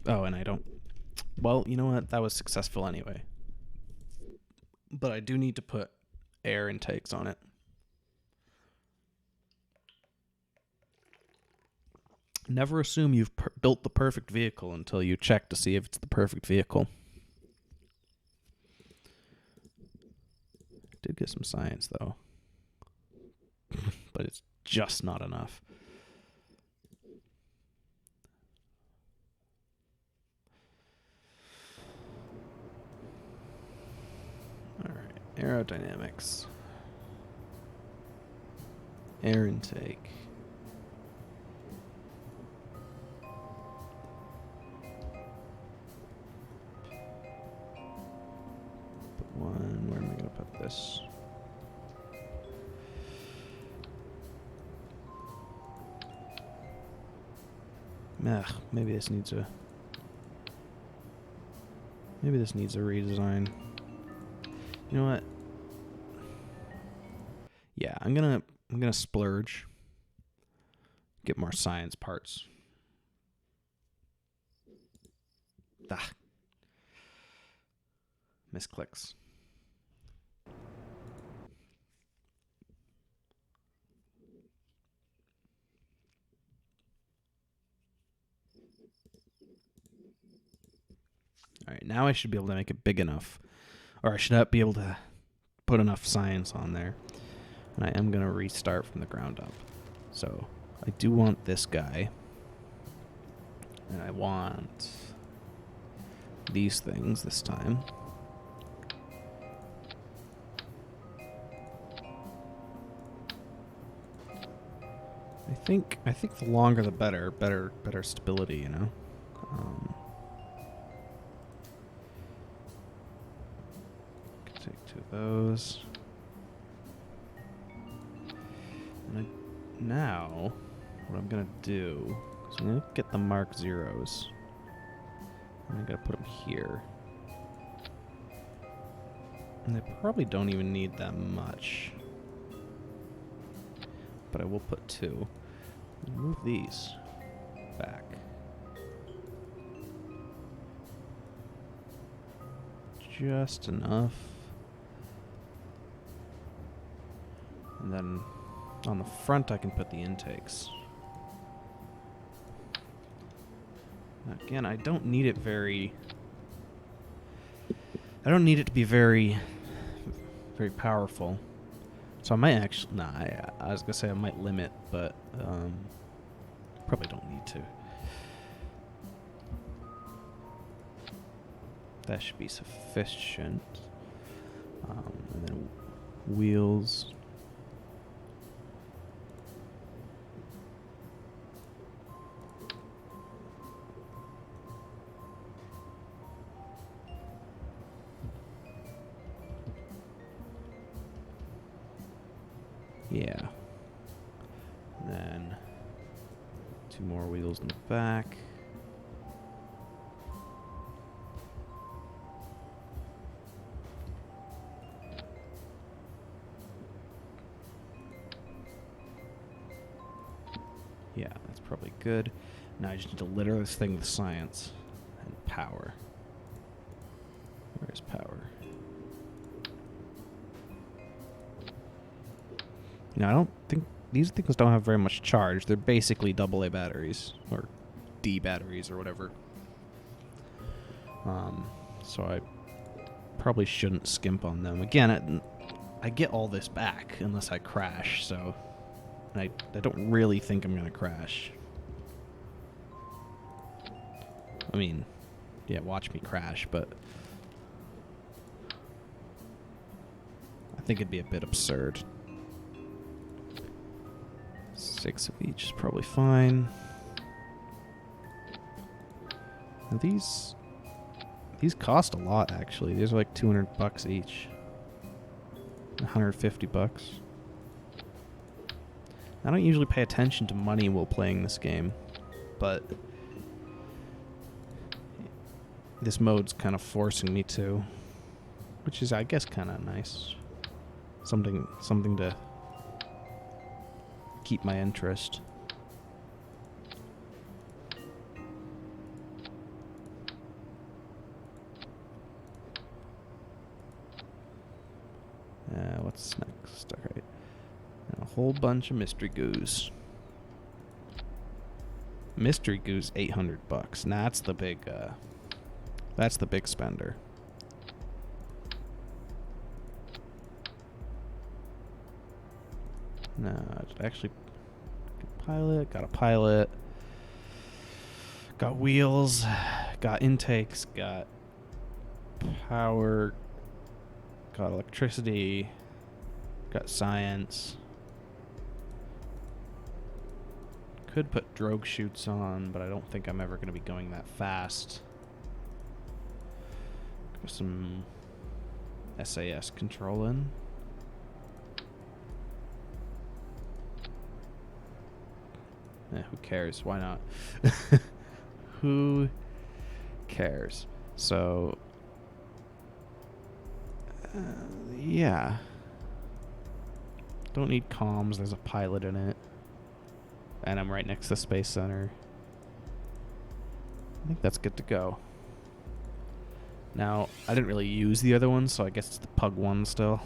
Oh, and I don't... Well, you know what? That was successful anyway. But I do need to put air intakes on it. Never assume you've built the perfect vehicle until you check to see if it's the perfect vehicle. Could get some science, though. But it's just not enough. Alright, aerodynamics. Air intake. Put one, where am I going to put this? Maybe this needs a redesign. You know what? Yeah, I'm gonna splurge. Get more science parts. Ah. Misclicks. Alright, now I should be able to make it big enough. Or I should be able to put enough science on there. And I am going to restart from the ground up. So, I do want this guy. And I want these things this time. I think the longer the better. Better stability, you know? Take two of those. And now, what I'm gonna do is I'm gonna get the Mark Zeros. And I'm gonna put them here. And I probably don't even need that much. But I will put two. Move these back. Just enough. And then on the front I can put the intakes. Again, I don't need it to be very powerful. So I might actually, I was gonna say I might limit, but probably don't need to. That should be sufficient. And then wheels. Yeah. And then two more wheels in the back. Yeah, that's probably good. Now I just need to litter this thing with science and power. Where's power? Now, I don't think these things don't have very much charge. They're basically AA batteries, or D batteries, or whatever. So I probably shouldn't skimp on them. Again, I get all this back unless I crash, so I don't really think I'm going to crash. I mean, yeah, watch me crash, but I think it'd be a bit absurd. 6 of each is probably fine. Now these cost a lot, actually. These are like $200 each. $150. I don't usually pay attention to money while playing this game, but this mode's kind of forcing me to, which is, I guess, kind of nice. Something to keep my interest. What's next? Alright. A whole bunch of mystery goos. Mystery goos, $800. Nah, that's the big spender. No, actually, pilot. Got a pilot. Got wheels. Got intakes. Got power. Got electricity. Got science. Could put drogue chutes on, but I don't think I'm ever going to be going that fast. Got some SAS control in. Who cares? Why not? Who cares? So, yeah. Don't need comms. There's a pilot in it. And I'm right next to the Space Center. I think that's good to go. Now, I didn't really use the other one, so I guess it's the Pug one still.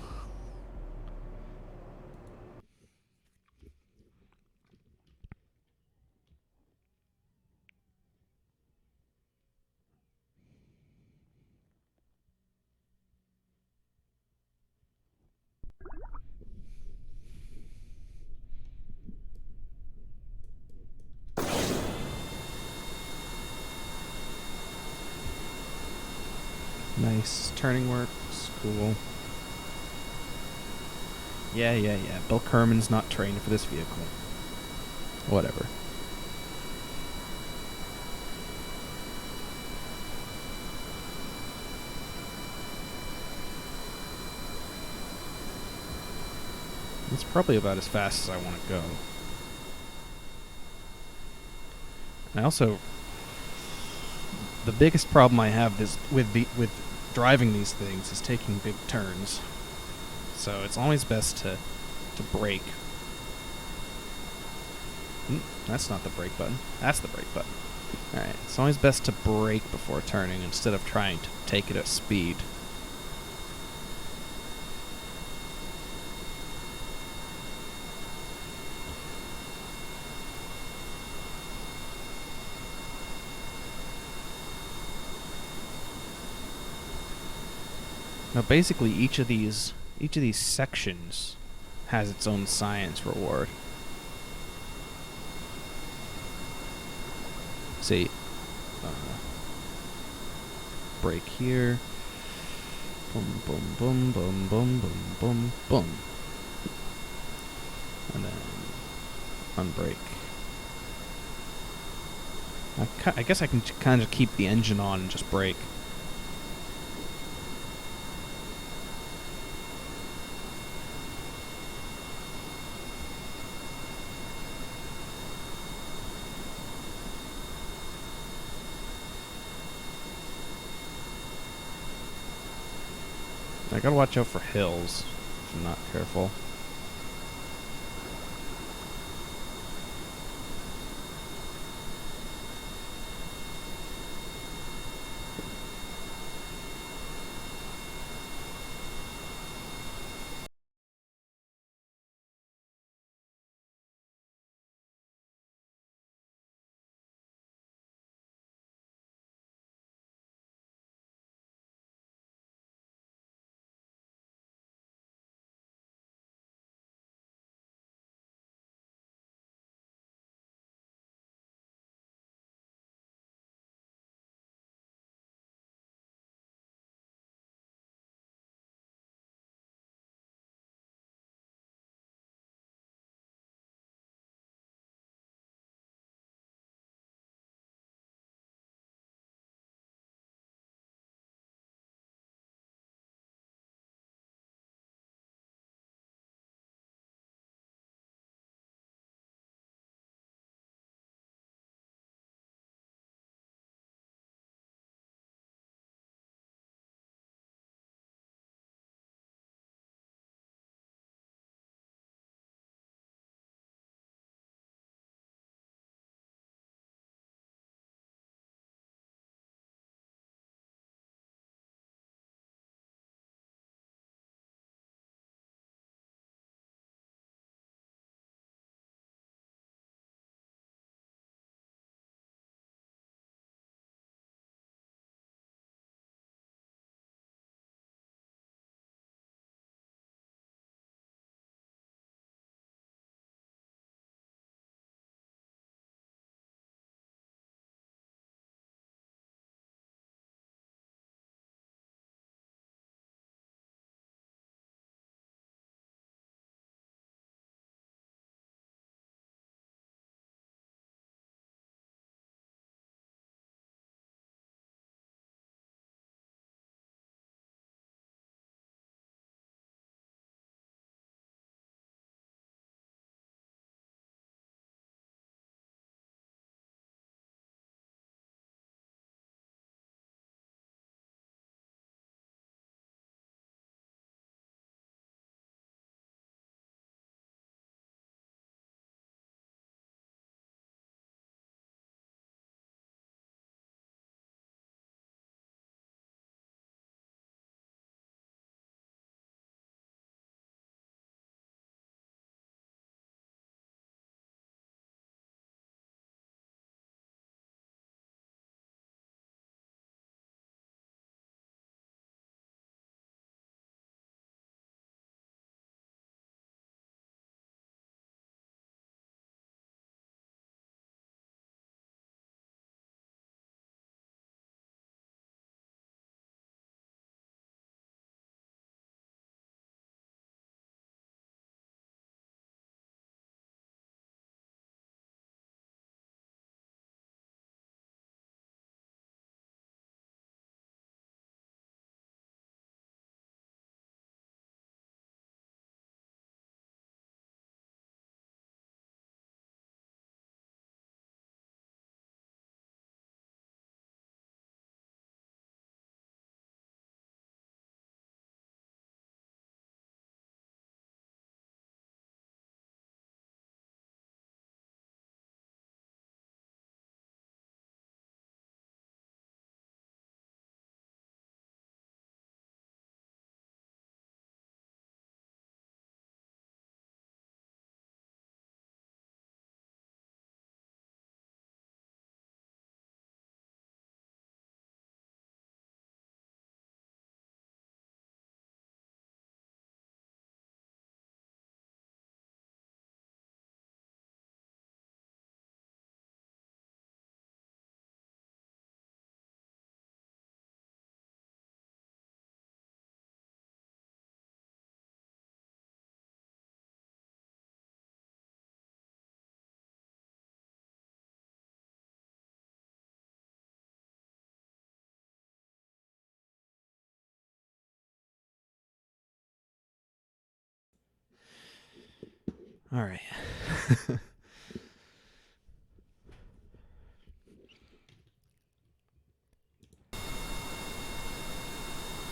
Nice. Turning works. Cool. Yeah. Bill Kerman's not trained for this vehicle. Whatever. It's probably about as fast as I want to go. I also... The biggest problem I have is with driving these things is taking big turns. So it's always best to brake. That's not the brake button. That's the brake button. Alright, it's always best to brake before turning instead of trying to take it at speed. Now basically each of these sections has its own science reward. See, brake here. Boom, boom, boom, boom, boom, boom, boom, boom. And then unbrake. I guess I can kind of keep the engine on and just brake. I gotta watch out for hills if I'm not careful. All right.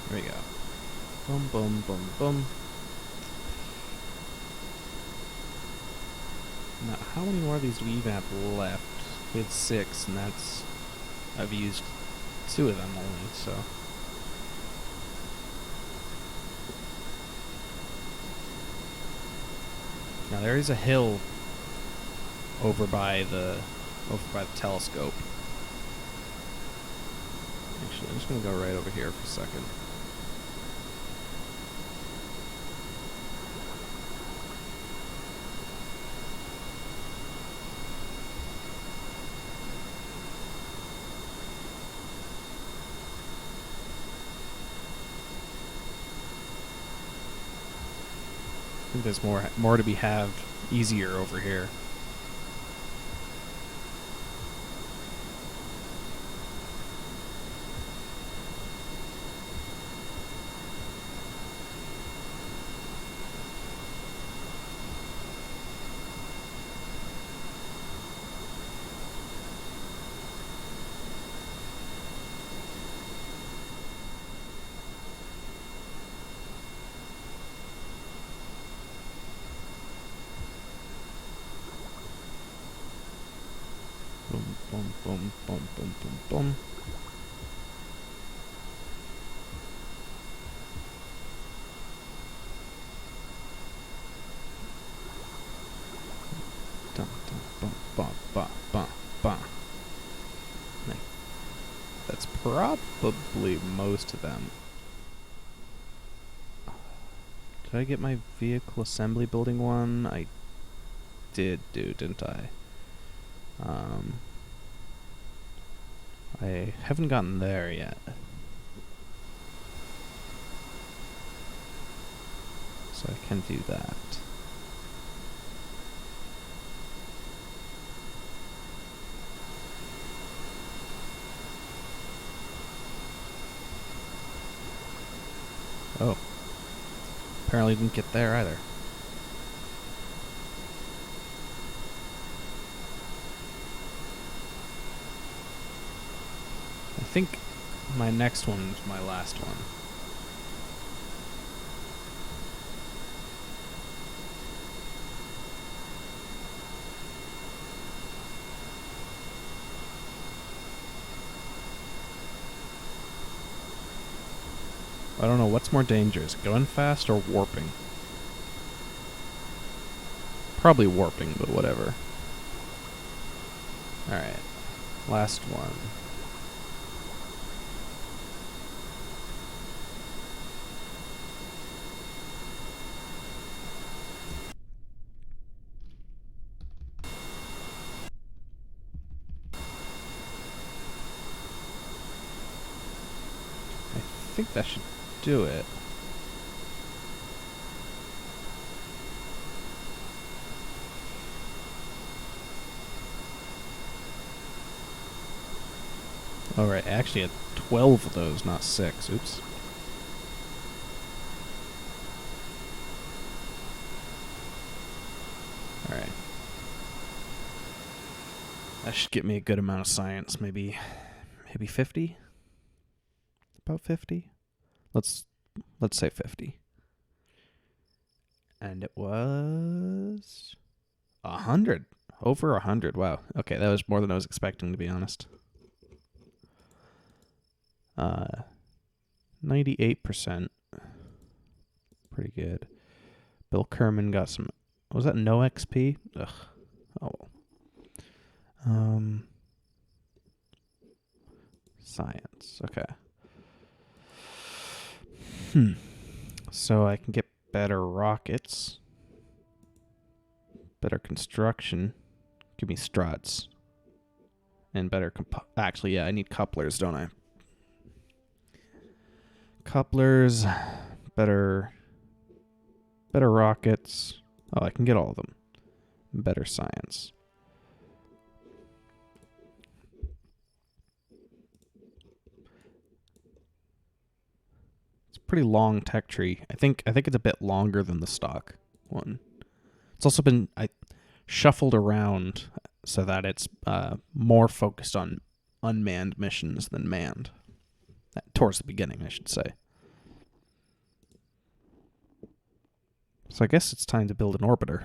There we go. Boom, boom, boom, boom. Now, how many more of these do we even have left? We had 6, and that's... I've used 2 of them only, so... Now, there is a hill over by the telescope. Actually, I'm just going to go right over here for a second. I think there's more to be had easier over here. Boom, boom, boom, boom, boom, boom, boom. Dum, dum, bum, bum, bum, bum, bum. That's probably most of them. Did I get my vehicle assembly building one? I did do, didn't I? I haven't gotten there yet. So I can do that. Oh. Apparently didn't get there either. I think my next one is my last one. I don't know what's more dangerous, going fast or warping. Probably warping, but whatever. Alright. Last one. I think that should do it. Alright, I actually had 12 of those, not 6. Oops. Alright. That should get me a good amount of science. Maybe 50? About 50? Let's say 50. And it was 100. Over 100. Wow. Okay, that was more than I was expecting, to be honest. 98%. Pretty good. Bill Kerman got some... Was that no XP? Ugh. Oh. Science. Okay. So I can get better rockets. Better construction. Give me struts. And better... Actually, yeah, I need couplers, don't I? Couplers. Better rockets. Oh, I can get all of them. Better science. It's a pretty long tech tree. I think it's a bit longer than the stock one. It's also been shuffled around so that it's more focused on unmanned missions than manned. Towards the beginning, I should say. So I guess it's time to build an orbiter.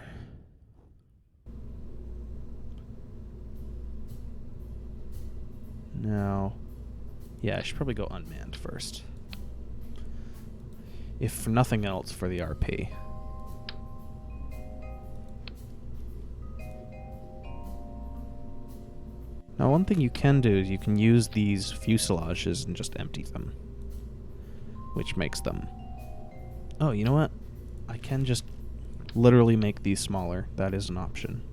Now, yeah, I should probably go unmanned first. If for nothing else, for the RP. Now, one thing you can do is you can use these fuselages and just empty them. Which makes them... Oh, you know what? I can just literally make these smaller. That is an option.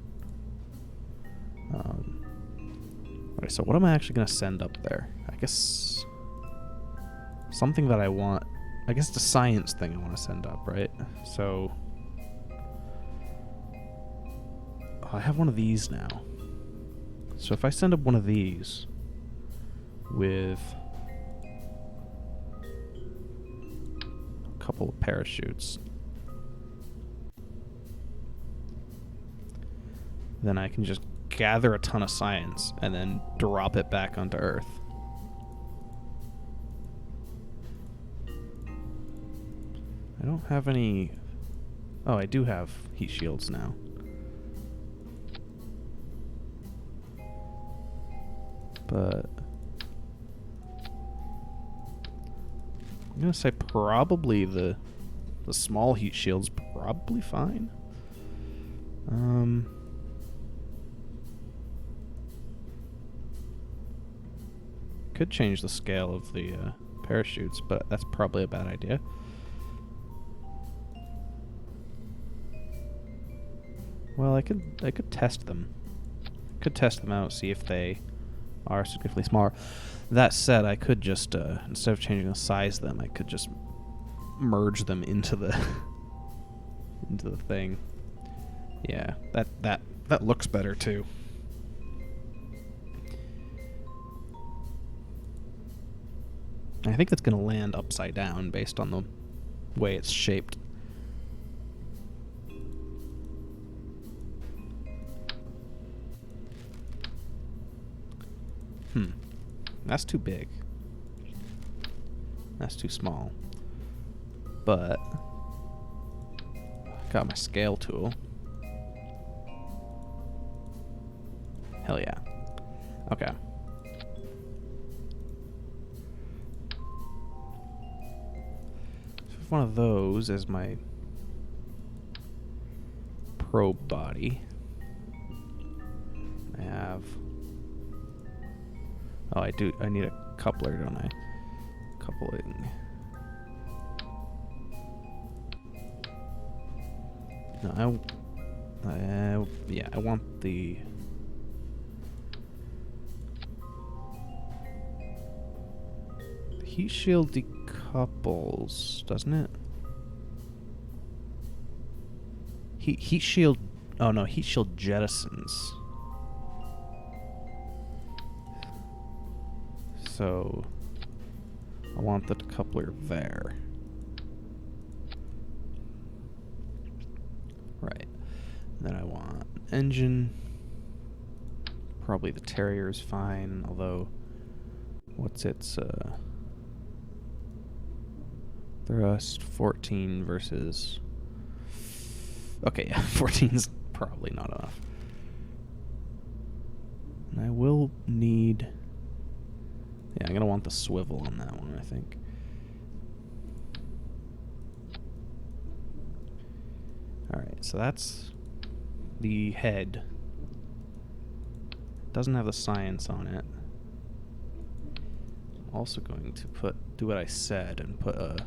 Alright, so what am I actually going to send up there? I guess... something that I want... I guess it's a science thing I want to send up, right? So... I have one of these now. So if I send up one of these with a couple of parachutes, then I can just gather a ton of science and then drop it back onto Earth. I don't have any... Oh, I do have heat shields now. But I'm gonna say probably the small heat shield's probably fine. Could change the scale of the parachutes, but that's probably a bad idea. Well, I could test them. Could test them out, see if they are significantly smaller. That said, I could just instead of changing the size of them, I could just merge them into the into the thing. Yeah, that looks better too. I think it's going to land upside down based on the way it's shaped. That's too big. That's too small. But got my scale tool. Hell yeah. Okay. So one of those as my probe body. I have... Oh, I do. I need a coupler, don't I? Coupling. No, yeah, I want the... The heat shield decouples, doesn't it? Heat shield... Oh, no, heat shield jettisons. So, I want the decoupler there. Right. And then I want engine. Probably the Terrier is fine, although, what's its thrust? 14 versus... Okay, yeah, 14's probably not enough. And I will need... Yeah, I'm going to want the swivel on that one, I think. Alright, so that's the head. Doesn't have the science on it. Also going to do what I said and put a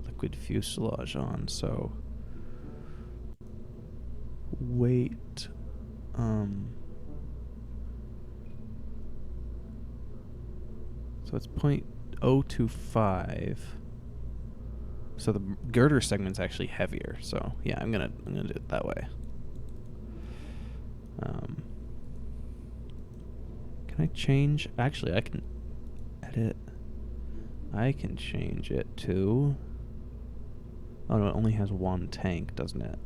liquid fuselage on, so weight, so it's 0.025. So the girder segment's actually heavier. So yeah, I'm gonna do it that way. Can I change? Actually, I can edit. I can change it to... Oh no, it only has one tank, doesn't it?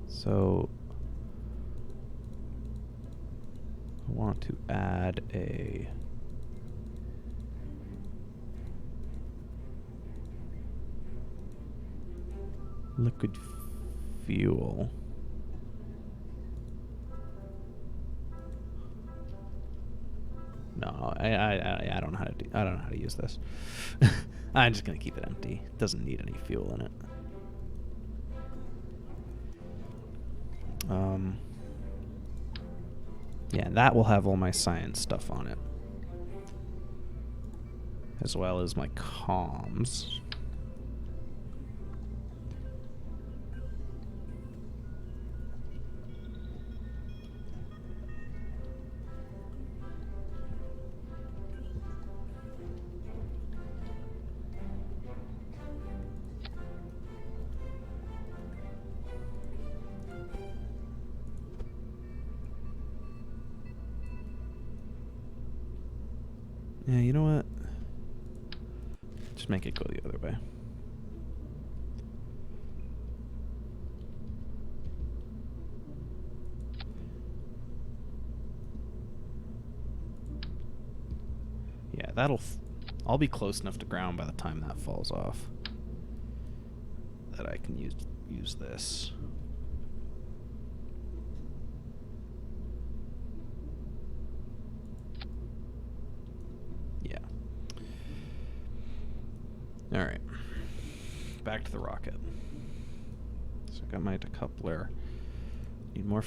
So I want to add a liquid fuel. No, I don't know how to I don't know how to use this. I'm just gonna keep it empty. It doesn't need any fuel in it. Yeah, that will have all my science stuff on it, as well as my comms. Yeah, you know what? Just make it go the other way. Yeah, I'll be close enough to ground by the time that falls off that I can use this. Yeah. All right. Back to the rocket. So I got my decoupler. Need more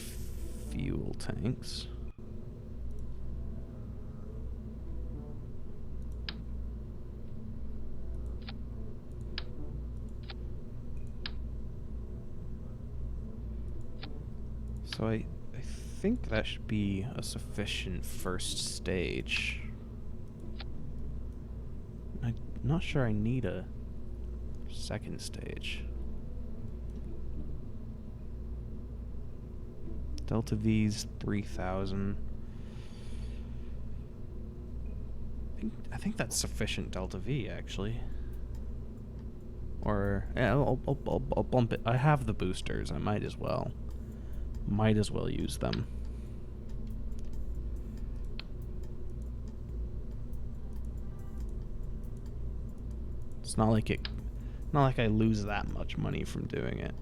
fuel tanks. So I think that should be a sufficient first stage. I'm not sure I need a second stage. Delta V's 3,000. I think that's sufficient Delta V, actually. Or yeah, I'll bump it. I have the boosters. I might as well use them. It's not like I lose that much money from doing it.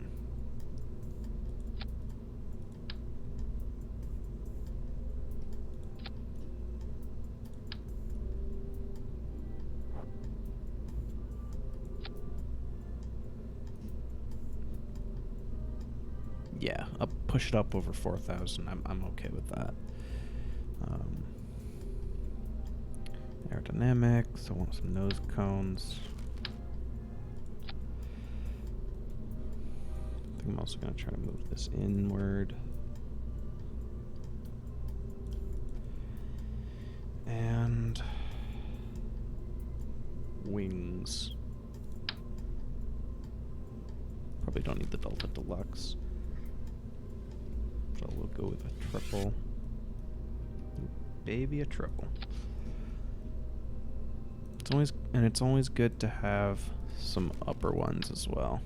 Yeah, I'll push it up over 4,000. I'm okay with that. Aerodynamics. I want some nose cones. I think I'm also going to try to move this inward. And wings. Probably don't need the Delta Deluxe. So we'll go with a triple. Baby, a triple. It's always good to have some upper ones as well.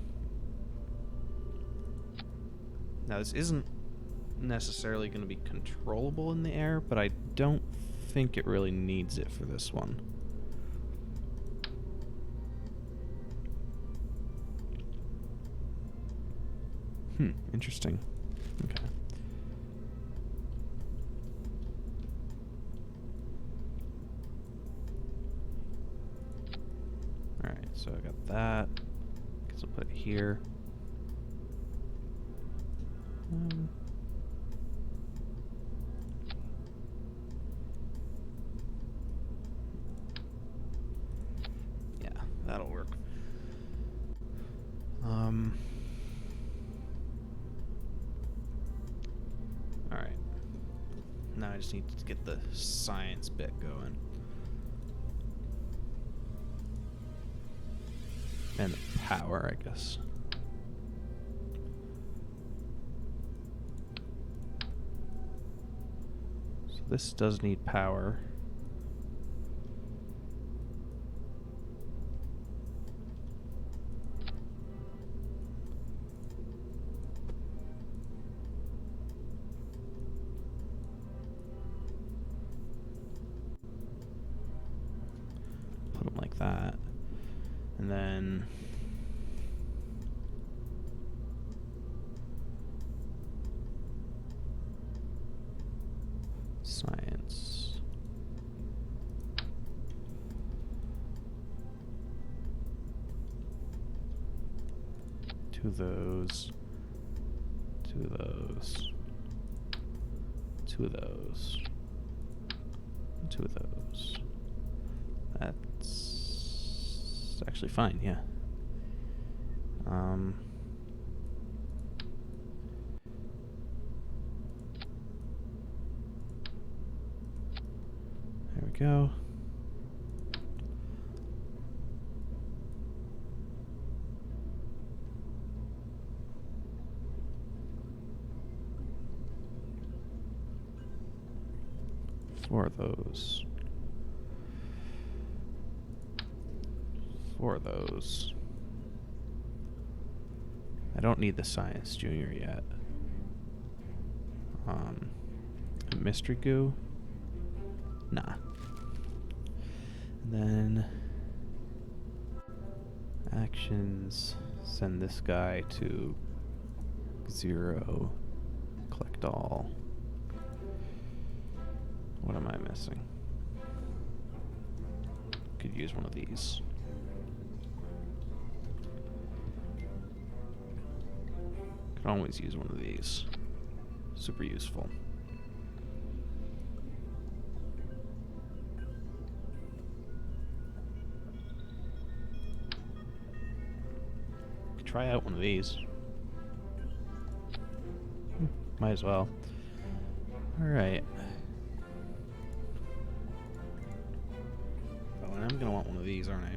Now this isn't necessarily going to be controllable in the air, but I don't think it really needs it for this one. Interesting. Okay. Alright, so I got that. Guess I'll put it here. Yeah, that'll work. Alright. Now I just need to get the science bit going. And power, I guess. So this does need power. Put them like that. And then science. Two of those. Two of those. Two of those. Two of those. That's actually fine, yeah. There we go. Four of those. Four of those. I don't need the Science Junior yet. Mystery Goo? Nah. And then actions, send this guy to 0. Collect all. What am I missing? Could use one of these. Could always use one of these. Super useful. Could try out one of these. Might as well. Alright. Oh, and I'm gonna want one of these, aren't I?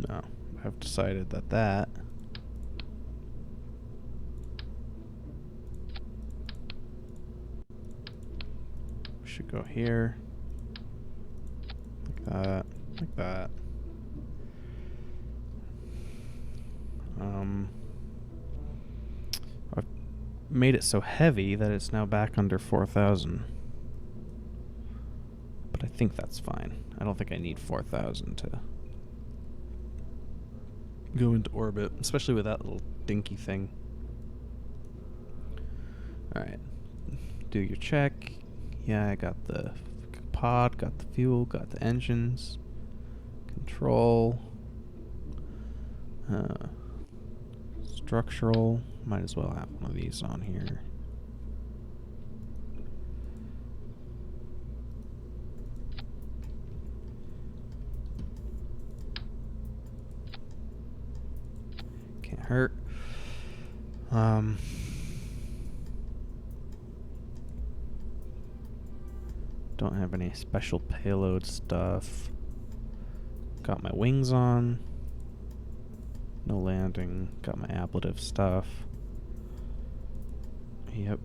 No, I've decided that should go here, like that, like that. I've made it so heavy that it's now back under 4,000. But I think that's fine. I don't think I need 4,000 to go into orbit, especially with that little dinky thing. Alright. Do your check. Yeah, I got the pod, got the fuel, got the engines. Control. Structural. Might as well have one of these on here. Can't hurt. Don't have any special payload stuff. Got my wings on. No landing. Got my ablative stuff. Yep.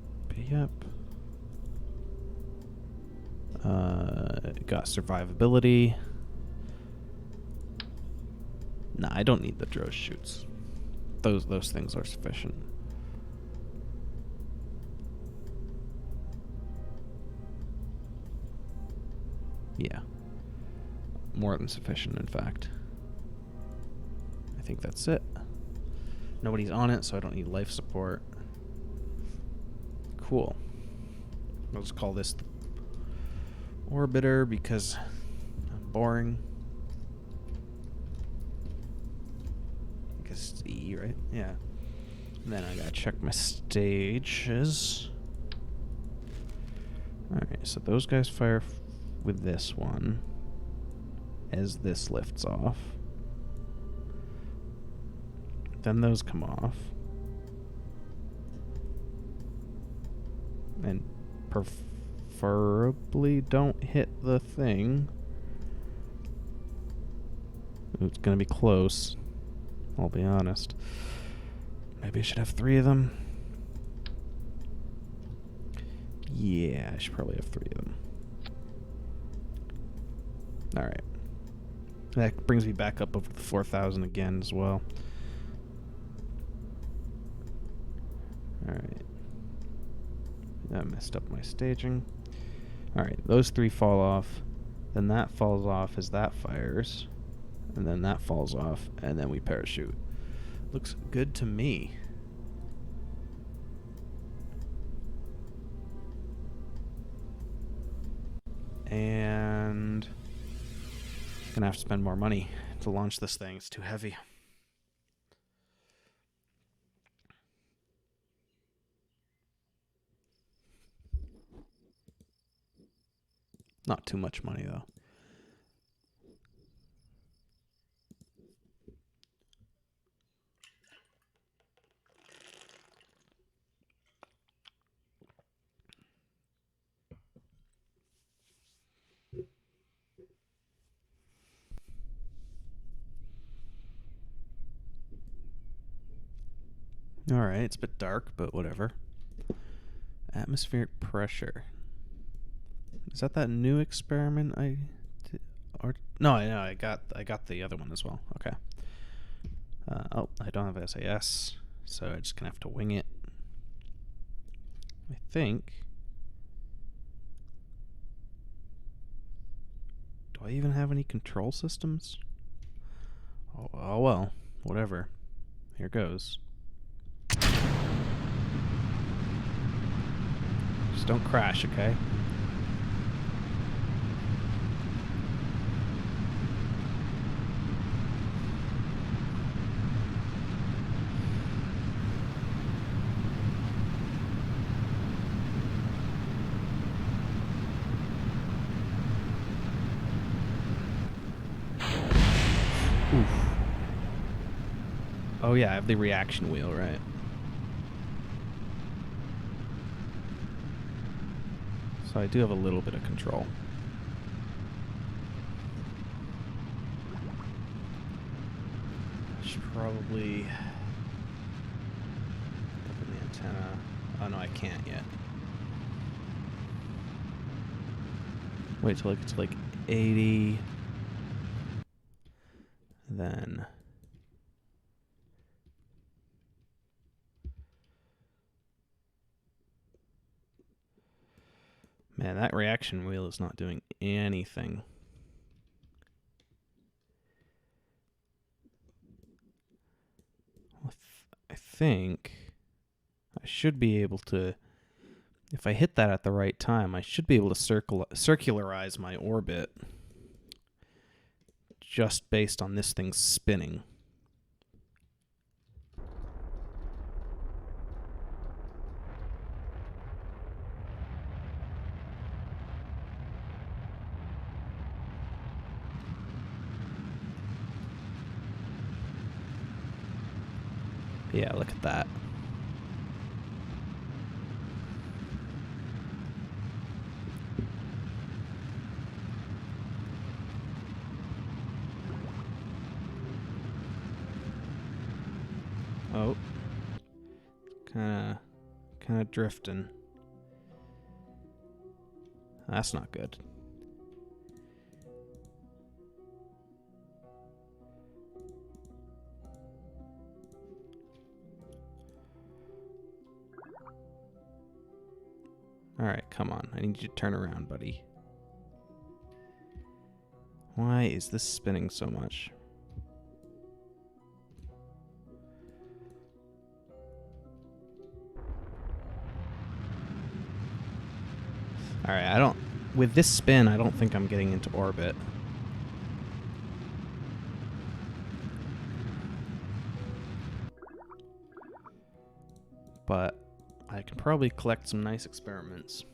Got survivability. Nah, I don't need the drow chutes. Those things are sufficient. Yeah. More than sufficient, in fact. I think that's it. Nobody's on it, so I don't need life support. Cool. I'll just call this the orbiter because I'm boring. Because it's E, right? Yeah. Then I gotta check my stages. Alright, so those guys fire with this one as this lifts off. Then those come off. And preferably don't hit the thing. It's gonna be close, I'll be honest. Maybe I should have 3 of them. Yeah, I should probably have 3 of them. Alright. That brings me back up over the 4,000 again as well. Alright. That messed up my staging. Alright, those 3 fall off. Then that falls off as that fires. And then that falls off. And then we parachute. Looks good to me. And gonna have to spend more money to launch this thing. It's too heavy. Not too much money though. Alright, it's a bit dark, but whatever. Atmospheric pressure. Is that new experiment I did? Or no, I know I got the other one as well. Okay. Oh, I don't have SAS, so I'm just gonna have to wing it. I think. Do I even have any control systems? Oh well, whatever. Here goes. Just don't crash, okay? Oof. Oh yeah, I have the reaction wheel, right? So I do have a little bit of control. I should probably open the antenna. Oh no, I can't yet. Wait till it gets like 80. Then man, that reaction wheel is not doing anything. I think I should be able to, if I hit that at the right time, I should be able to circularize my orbit just based on this thing spinning. Yeah, look at that. Oh. Kinda drifting. That's not good. Alright, come on. I need you to turn around, buddy. Why is this spinning so much? Alright, with this spin, I don't think I'm getting into orbit. but I can probably collect some nice experiments.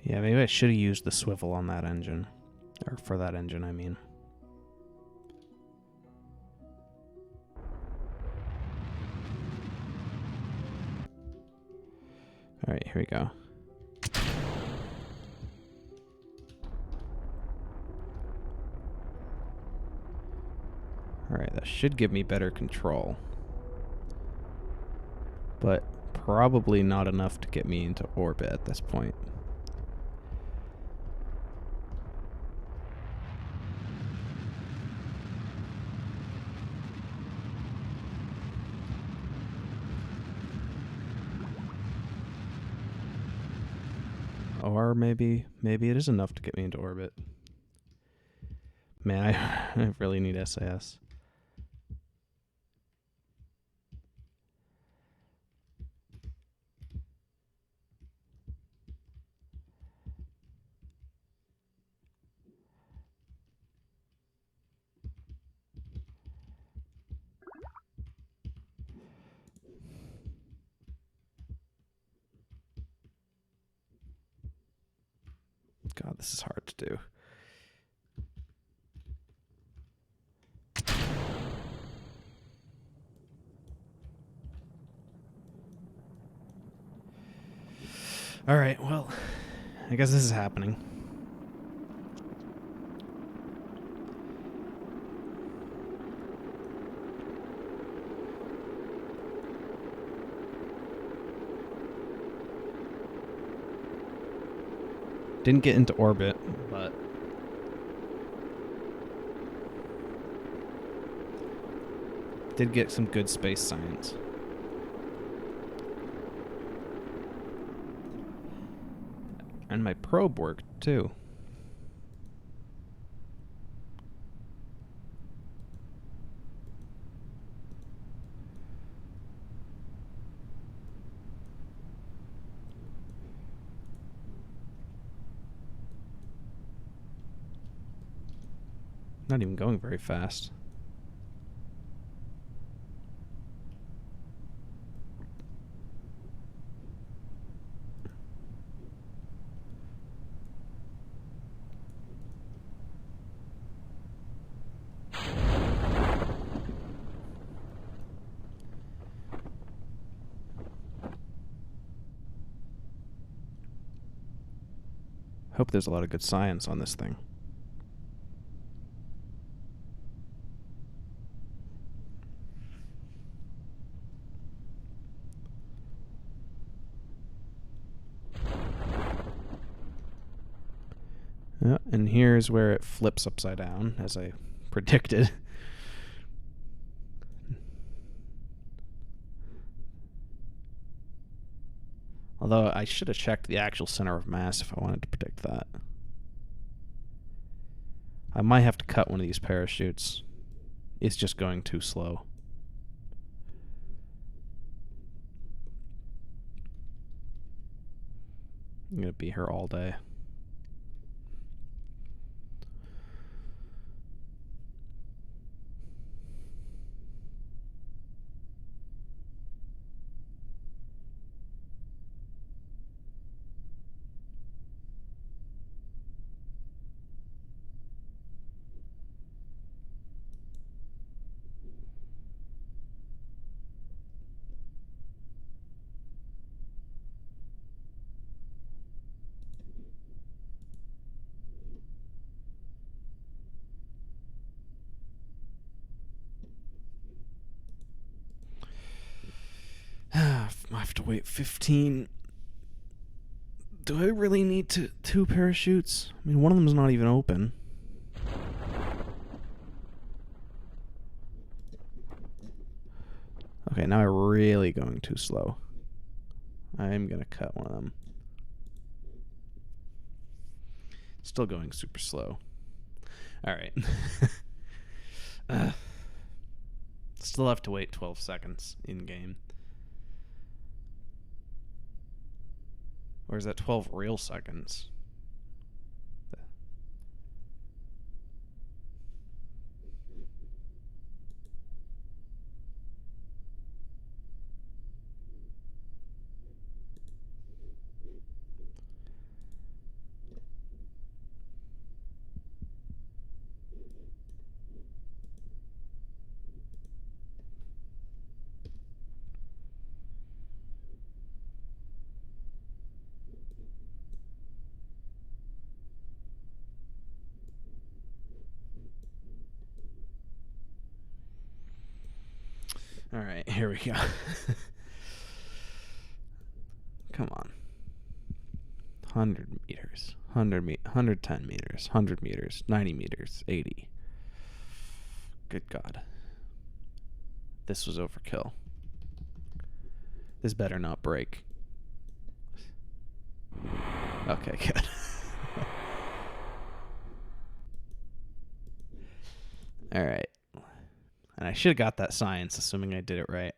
Yeah, maybe I should have used the swivel on that engine. Or for that engine, I mean. Alright, here we go. Alright, that should give me better control. But probably not enough to get me into orbit at this point. Or maybe it is enough to get me into orbit. Man, I really need SAS. God, this is hard to do. All right, well, I guess this is happening. Didn't get into orbit, but did get some good space science. And my probe worked, too. Not even going very fast. Hope there's a lot of good science on this thing. Yeah, and here's where it flips upside down, as I predicted. Although I should have checked the actual center of mass if I wanted to predict that. I might have to cut one of these parachutes. It's just going too slow. I'm going to be here all day. I have to wait 15 Do I really need two parachutes? I mean, one of them's not even open. Okay, now I'm really going too slow. I'm going to cut one of them. Still going super slow. All right. Still have to wait 12 seconds in game. Or is that 12 real seconds? All right, here we go. Come on. 100 meters, 110 meters, 100 meters, 90 meters, 80. Good God. This was overkill. This better not break. Okay, good. All right. And I should have got that science, assuming I did it right.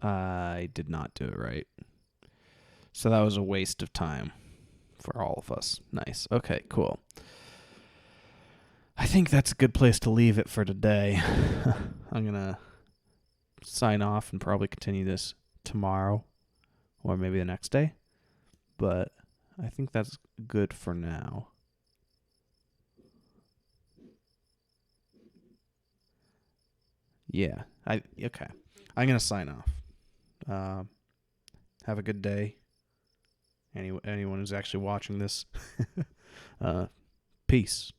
I did not do it right. So that was a waste of time for all of us. Nice. Okay, cool. I think that's a good place to leave it for today. I'm going to sign off and probably continue this tomorrow or maybe the next day. But I think that's good for now. Yeah. Okay. I'm going to sign off. Have a good day. Anyone who's actually watching this. Peace.